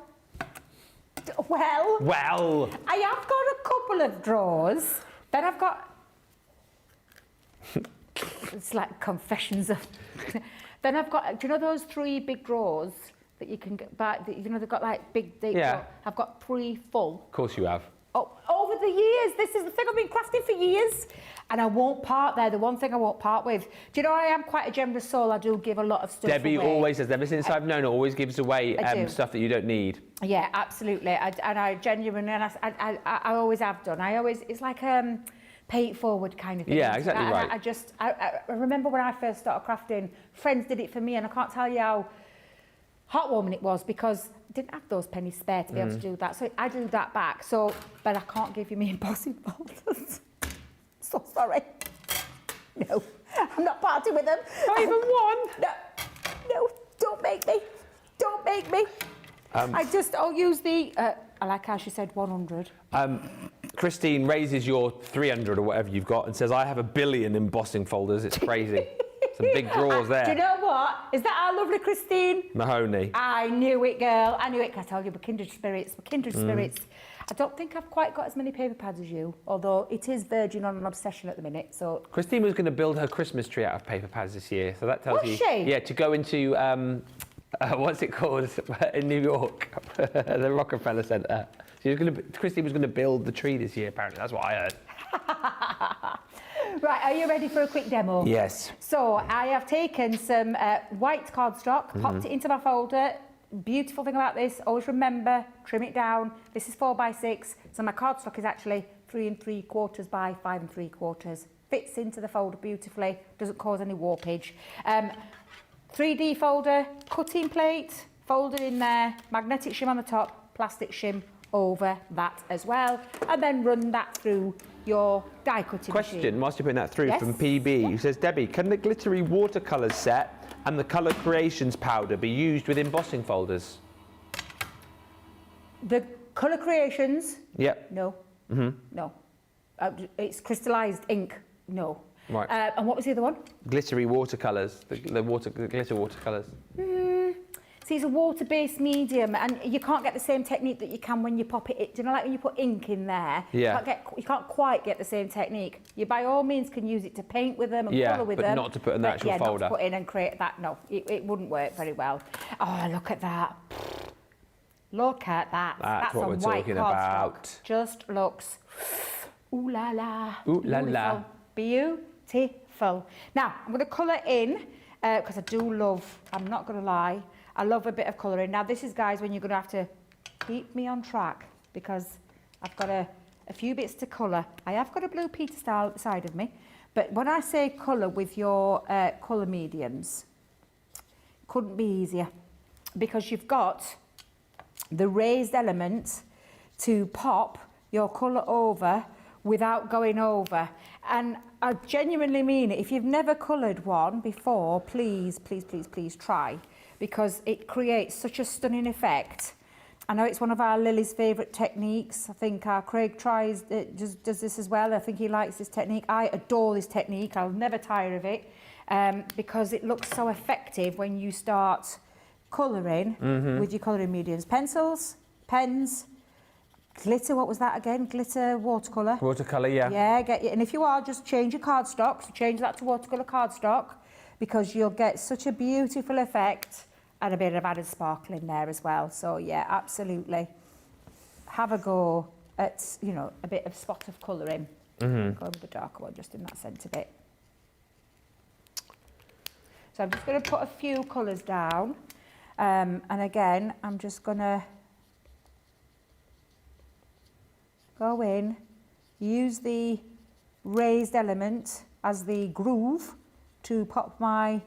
I have got a couple of drawers. Then I've got, it's like confessions of, then I've got, do you know those 3 big drawers that you can get back, that, you know, they've got like big deep. Yeah. I've got 3 full. Of course you have. Oh, over the years, this is the thing I've been crafting for years, and I won't part there. The one thing I won't part with. Do you know I am quite a generous soul? I do give a lot of stuff Debbie away. always says, ever since I've known her, always gives away stuff that you don't need. Yeah, absolutely. And I genuinely, and I always have done. It's like pay it forward kind of thing. Yeah, exactly And right. I remember when I first started crafting, friends did it for me, and I can't tell you how heartwarming it was, because I didn't have those pennies spare to be able to do that. So I do that back. So, but I can't give you me embossing folders. So sorry. No, I'm not parting with them. Not even one? No, don't make me. Don't make me. I'll use the, like how she said, 100. Christine raises your 300 or whatever you've got and says, I have 1 billion embossing folders. It's crazy. Some big drawers there. Do you know what? Is that our lovely Christine? Mahoney. I knew it, girl. I knew it. I told you, we're kindred spirits. We're kindred spirits. I don't think I've quite got as many paper pads as you, although it is verging on an obsession at the minute. So Christine was going to build her Christmas tree out of paper pads this year, so that tells Was you. she? Yeah, to go into what's it called in New York, the Rockefeller Center. Christine was going to build the tree this year. Apparently, that's what I heard. Right, are you ready for a quick demo? Yes. So I have taken some white cardstock, popped it into my folder. Beautiful thing about this, always remember, trim it down. This is 4x6, so my cardstock is actually 3 3/4 by 5 3/4. Fits into the folder beautifully, doesn't cause any warpage. 3D folder, cutting plate, folded in there, magnetic shim on the top, plastic shim over that as well, and then run that through your die cutting Question, machine. whilst you're putting that through, Yes. from PB, who says, Debbie, can the glittery watercolours set and the colour creations powder be used with embossing folders? The colour creations, Yep. no, no. It's crystallised ink, no. Right. And what was the other one? Glittery watercolours, the glitter watercolours. See, it's a water-based medium, and you can't get the same technique that you can when you pop it. Do you know, like when you put ink in there? Yeah. You can't quite get the same technique. You by all means can use it to paint with them and Yeah, colour with but them. not to put in the actual folder. Not to put in and create that. No, it wouldn't work very well. Oh, look at that. Look at that. That's what on we're white talking cardstock. about. Just looks, ooh la la. Ooh la la. Beautiful. Now, I'm going to colour in, because I do love, I'm not going to lie, I love a bit of colouring. Now, this is, guys, when you're going to have to keep me on track, because I've got a few bits to colour. I have got a blue Peter style at the side of me, but when I say colour with your colour mediums, couldn't be easier, because you've got the raised element to pop your colour over without going over. And I genuinely mean it. If you've never coloured one before, please, please, please, please try, because it creates such a stunning effect. I know it's one of our Lily's favourite techniques. I think our Craig does this as well. I think he likes this technique. I adore this technique. I'll never tire of it, because it looks so effective when you start colouring with your colouring mediums. Pencils, pens, glitter, what was that again? Glitter watercolour. Watercolour, yeah. Yeah, get you. And if you are, just change your cardstock. So change that to watercolour cardstock, because you'll get such a beautiful effect and a bit of added sparkle in there as well. So yeah, absolutely. Have a go at, you know, a bit of spot of colouring. Go with the darker one, just in that centre bit. So I'm just going to put a few colours down. And again, I'm just going to go in, use the raised element as the groove to pop my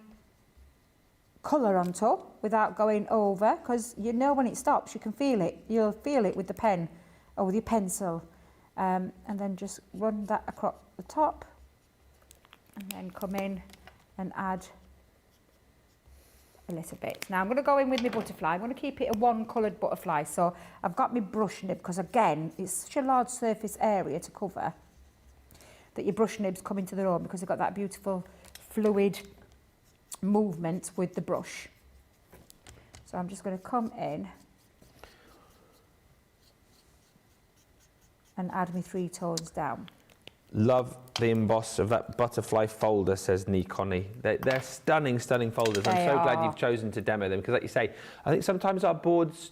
colour on top without going over, because you know when it stops, you can feel it. You'll feel it with the pen or with your pencil. And then just run that across the top, and then come in and add a little bit. Now I'm going to go in with my butterfly. I'm going to keep it a one coloured butterfly. So I've got my brush nib, because again, it's such a large surface area to cover that your brush nibs come into their own, because they've got that beautiful fluid movement with the brush. So I'm just going to come in and add my 3 tones down. Love the emboss of that butterfly folder, says Connie. They're stunning, stunning folders. I'm so glad you've chosen to demo them, because like you say, I think sometimes our boards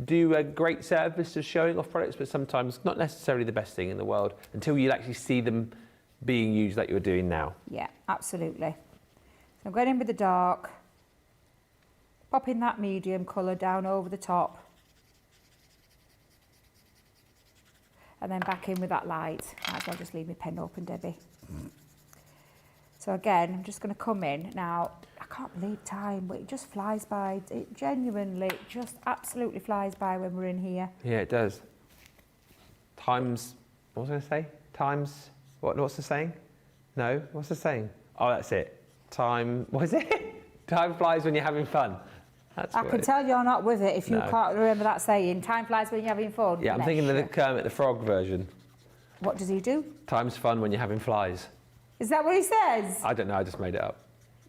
do a great service of showing off products, but sometimes not necessarily the best thing in the world until you actually see them being used like you're doing now. Yeah, absolutely. So I'm going in with the dark, popping that medium colour down over the top. and then back in with that light. Might as well just leave my pen open, Debbie. So again, I'm just going to come in. Now, I can't believe time, but it just flies by. It genuinely just absolutely flies by when we're in here. Yeah, it does. Times, what was I going to say? Times, what's the saying? No, what's the saying? Oh, that's it. Time, what is it? Time flies when you're having fun. That's I can tell you're not with it if you No. can't remember that saying. Time flies when you're having fun. Yeah, I'm thinking of the Kermit the Frog version. What does he do? Time's fun when you're having flies. Is that what he says? I don't know, I just made it up.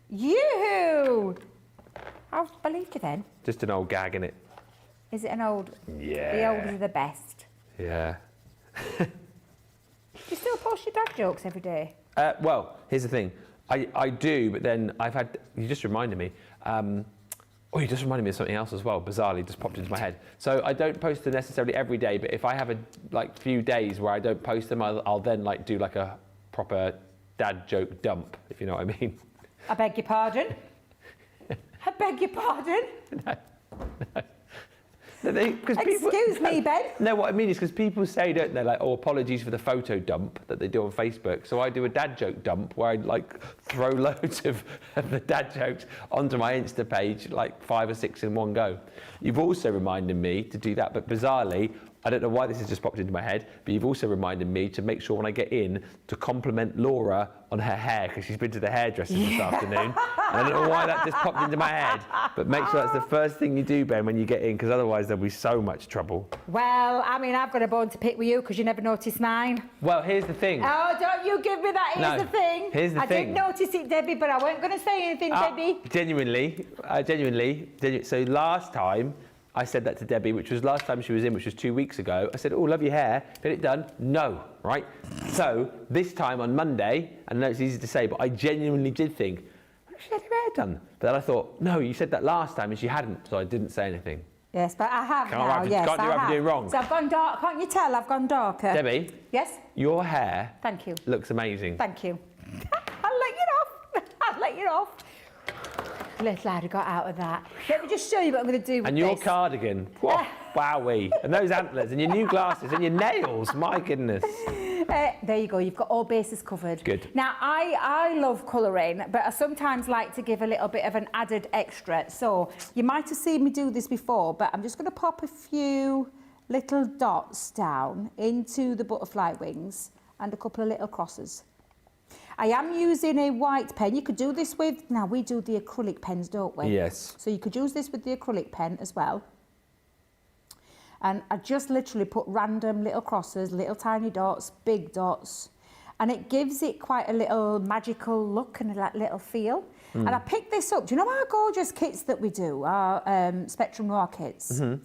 You! I believed you then. Just an old gag, innit? Is it an old? Yeah. The old are the best. Yeah. You still post your dad jokes every day? Well, here's the thing. I do, but then I've had, you just reminded me, you just reminded me of something else as well, bizarrely, just popped into my head. So I don't post them necessarily every day, but if I have a few days where I don't post them, I'll then do like a proper dad joke dump, if you know what I mean. I beg your pardon? I beg your pardon? Excuse me, Ben. No, what I mean is because people say, don't they, apologies for the photo dump that they do on Facebook. So I do a dad joke dump where I throw loads of the dad jokes onto my Insta page, 5 or 6 in one go. You've also reminded me to do that, but bizarrely, I don't know why this has just popped into my head, but you've also reminded me to make sure when I get in to compliment Laura on her hair because she's been to the hairdresser this afternoon. I don't know why that just popped into my head, but make sure that's the first thing you do, Ben, when you get in, because otherwise there'll be so much trouble. Well, I mean, I've got a bone to pick with you because you never noticed mine. Well, here's the thing. Oh, don't you give me that. Here's the thing. Here's the thing. I did notice it, Debbie, but I wasn't going to say anything, Debbie. Genuinely. So last time, I said that to Debbie, which was last time she was in, which was 2 weeks ago. I said, oh, love your hair. Get it done? No, right? So this time on Monday, I know it's easy to say, but I genuinely did think, she had her hair done. But then I thought, no, you said that last time and she hadn't, so I didn't say anything. Yes, but I have now, yes, Can't do what I'm doing wrong. So I've gone dark. Can't you tell I've gone darker? Debbie? Yes? Your hair Thank you. looks amazing. Thank you. I'll let you off. I'll let you off. Little I'd have got out of that. Let me just show you what I'm going to do with this. And your cardigan. Whoa, wowee. And those antlers and your new glasses and your nails. My goodness. There you go. You've got all bases covered. Good. Now, I love colouring, but I sometimes like to give a little bit of an added extra. So you might have seen me do this before, but I'm just going to pop a few little dots down into the butterfly wings and a couple of little crosses. I am using a white pen. You could do this with, now we do the acrylic pens, don't we? Yes. So you could use this with the acrylic pen as well. And I just literally put random little crosses, little tiny dots, big dots. And it gives it quite a little magical look and a little feel. And I picked this up. Do you know our gorgeous kits that we do, our Spectrum Noir kits? Mm-hmm.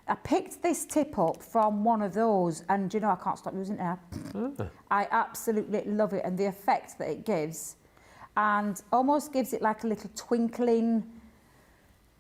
I picked this tip up from one of those, and you know, I can't stop using it now. I absolutely love it, and the effect that it gives, and almost gives it like a little twinkling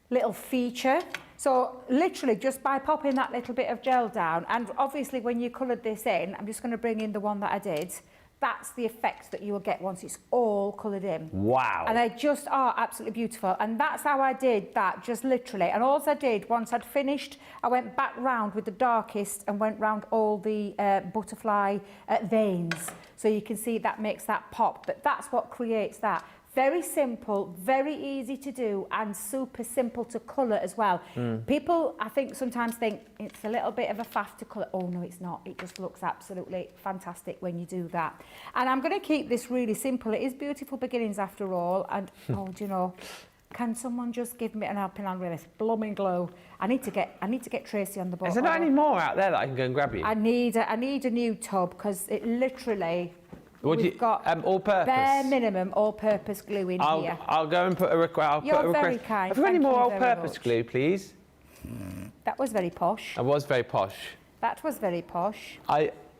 little feature. So literally just by popping that little bit of gel down, and obviously when you coloured this in, I'm just going to bring in the one that I did, that's the effect that you will get once it's all coloured in. Wow. And they just are absolutely beautiful. And that's how I did that, just literally. And all I did, once I'd finished, I went back round with the darkest and went round all the butterfly veins. So you can see that makes that pop. But that's what creates that. Very simple, very easy to do, and super simple to colour as well. People, I think, sometimes think it's a little bit of a faff to colour. Oh, no, it's not. It just looks absolutely fantastic when you do that. And I'm going to keep this really simple. It is beautiful beginnings after all. And, oh, do you know, can someone just give me an helping hand with this blooming glue? I need to get Tracy on the board. Is there not any more out there that I can go and grab you? I need a new tub, because it literally... We've got all-purpose. Bare minimum all-purpose glue in here. I'll go and put a request. You're very kind. Have you got any Thank more you very all-purpose much. glue, please? That was very posh. I was very posh. That was very posh.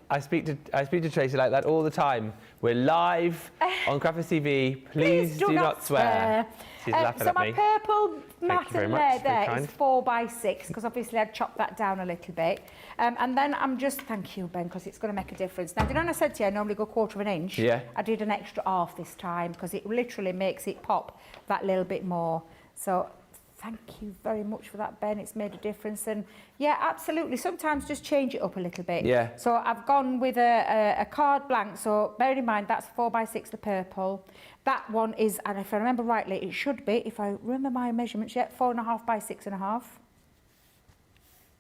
I speak to Tracy like that all the time. We're live on Crafters TV. Please do not swear. She's laughing so at me. my purple Thank you very matte much. layer Very there kind. is 4x6, because obviously I'd chopped that down a little bit. And then I'm just, thank you, Ben, because it's going to make a difference. Now, do you know when I said to you I normally go 1/4 inch? Yeah. I did an extra half this time, because it literally makes it pop that little bit more. So Thank you very much for that, Ben. It's made a difference. And yeah, absolutely. Sometimes just change it up a little bit. Yeah. So I've gone with a card blank. So bear in mind, that's 4x6, the purple. That one is, and if I remember rightly, it should be, if I remember my measurements yet, 4.5 by 6.5.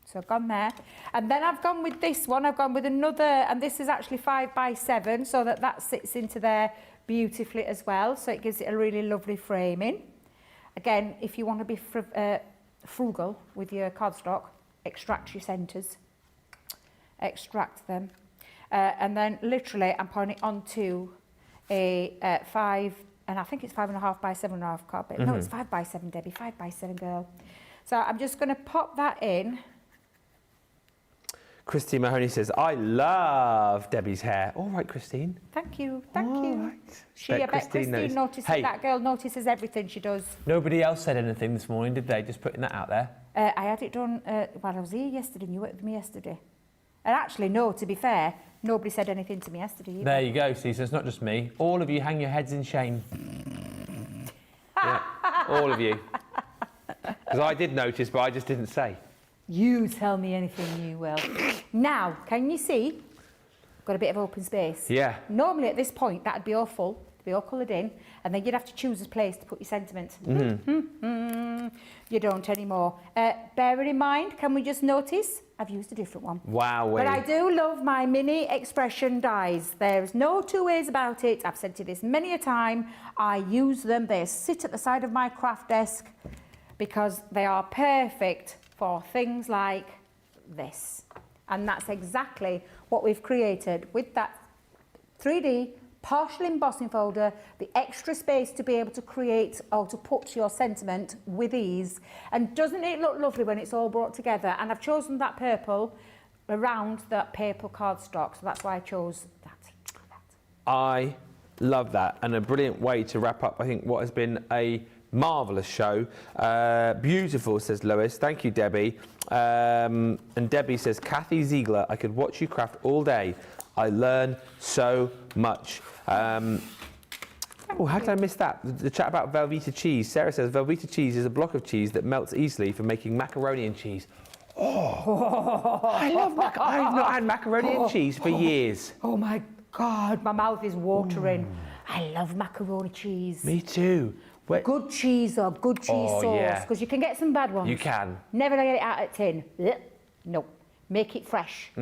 So I've gone there. And then I've gone with this one. I've gone with another, and this is actually 5 by 7, so that sits into there beautifully as well. So it gives it a really lovely framing. Again, if you want to be frugal with your cardstock, extract your centres. Extract them. And then literally I'm putting it onto a 5, and I think it's 5.5 by 7.5 card. No, it's 5 by 7, Debbie, 5 by 7, girl. So I'm just going to pop that in. Christine Mahoney says, I love Debbie's hair. All right, Christine. Thank you, thank you. Right. I bet Christine notices, that girl notices everything she does. Nobody else said anything this morning, did they? Just putting that out there. I had it done while I was here yesterday, and you worked with me yesterday. And actually, no, to be fair, nobody said anything to me yesterday either. There you go, see, so it's not just me. All of you hang your heads in shame. Yeah, all of you. Because I did notice, but I just didn't say. You tell me anything you will. Now, can you see? Got a bit of open space. Yeah. Normally at this point, that'd be all full, be all coloured in, and then you'd have to choose a place to put your sentiment. You don't anymore. Bearing in mind, can we just notice? I've used a different one. Wow. But I do love my mini expression dies. There's no two ways about it. I've said to this many a time. I use them. They sit at the side of my craft desk because they are perfect for things like this. And that's exactly what we've created with that 3D partial embossing folder, the extra space to be able to create or to put your sentiment with ease. And doesn't it look lovely when it's all brought together? And I've chosen that purple around that purple cardstock, so that's why I chose that. I love that, and a brilliant way to wrap up, I think, what has been a marvellous show. Beautiful, says Lois. Thank you, Debbie. And Debbie says, Kathy Ziegler, I could watch you craft all day. I learn so much. Oh, how did I miss that? The chat about Velveeta cheese. Sarah says, Velveeta cheese is a block of cheese that melts easily for making macaroni and cheese. Oh, I love macaroni. I've not had macaroni and cheese for years. Oh my God, my mouth is watering. I love macaroni cheese. Me too. Good cheese or good cheese sauce, because you can get some bad ones. You can. Never get it out of tin. No. Make it fresh.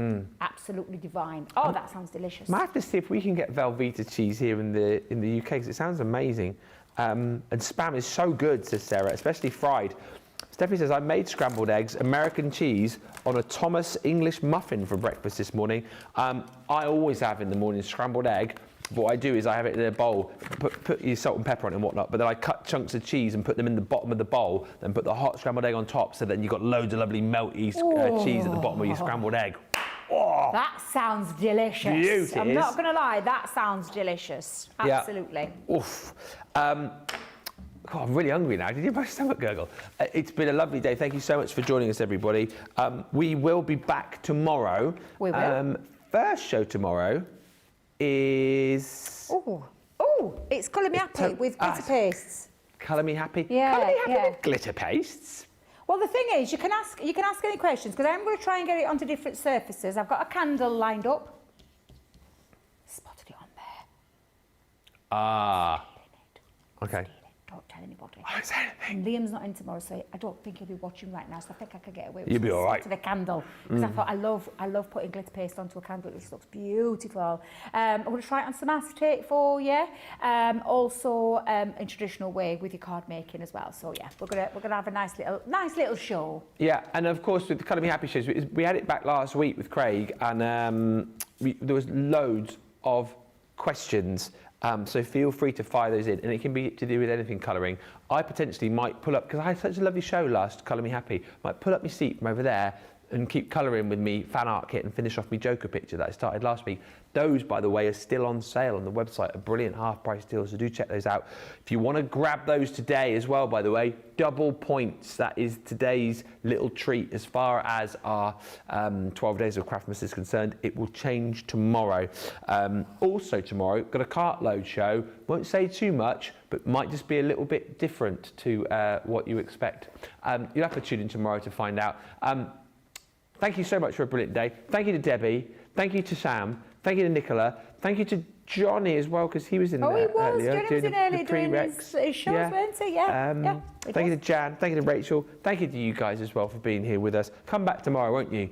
Absolutely divine. Oh, that sounds delicious. Might have to see if we can get Velveeta cheese here in the UK, because it sounds amazing. And Spam is so good, says Sarah, especially fried. Stephanie says, I made scrambled eggs, American cheese, on a Thomas English muffin for breakfast this morning. I always have in the morning scrambled egg. What I do is I have it in a bowl, put your salt and pepper on it and whatnot, but then I cut chunks of cheese and put them in the bottom of the bowl, then put the hot scrambled egg on top, so then you've got loads of lovely melty cheese at the bottom of your scrambled egg. Oh, that sounds delicious. Beauty I'm not going to lie, that sounds delicious. Absolutely. Yeah. Oof. God, I'm really hungry now. Did you hear my stomach gurgle? It's been a lovely day. Thank you so much for joining us, everybody. We will be back tomorrow. We will. First show tomorrow is... It's Colour Me Happy with glitter pastes. Colour Me Happy? Yeah, Colour Me Happy with glitter pastes? Well, the thing is, you can ask any questions, because I'm going to try and get it onto different surfaces. I've got a candle lined up. Spotted it on there. Ah. Okay. Don't tell anybody. I won't say anything. And Liam's not in tomorrow, so I don't think he'll be watching right now, so I think I could get away with You'll be all right. to the candle. Because I thought, I love putting glitter paste onto a candle. It just looks beautiful. I'm going to try it on some acetate for you. Also, in traditional way with your card making as well. So yeah, we're gonna have a nice little show. Yeah, and of course with the Colour Me Happy shows, we had it back last week with Craig, and there was loads of questions. So feel free to fire those in, and it can be to do with anything colouring. I potentially might pull up, because I had such a lovely show last, Colour Me Happy, might pull up my seat from over there, and keep colouring with me fan art kit and finish off my Joker picture that I started last week. Those, by the way, are still on sale on the website, a brilliant half-price deal, so do check those out. If you want to grab those today as well, by the way, double points. That is today's little treat as far as our 12 Days of Craftmas is concerned. It will change tomorrow. Also tomorrow, got a cartload show. Won't say too much, but might just be a little bit different to what you expect. You'll have to tune in tomorrow to find out. Thank you so much for a brilliant day. Thank you to Debbie. Thank you to Sam. Thank you to Nicola. Thank you to Johnny as well, because he was in there earlier. Johnny was in earlier doing his shows, weren't he? Yeah. Thank you to Jan. Thank you to Rachel. Thank you to you guys as well for being here with us. Come back tomorrow, won't you?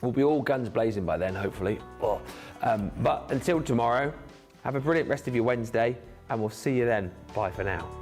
We'll be all guns blazing by then, hopefully. But until tomorrow, have a brilliant rest of your Wednesday, and we'll see you then. Bye for now.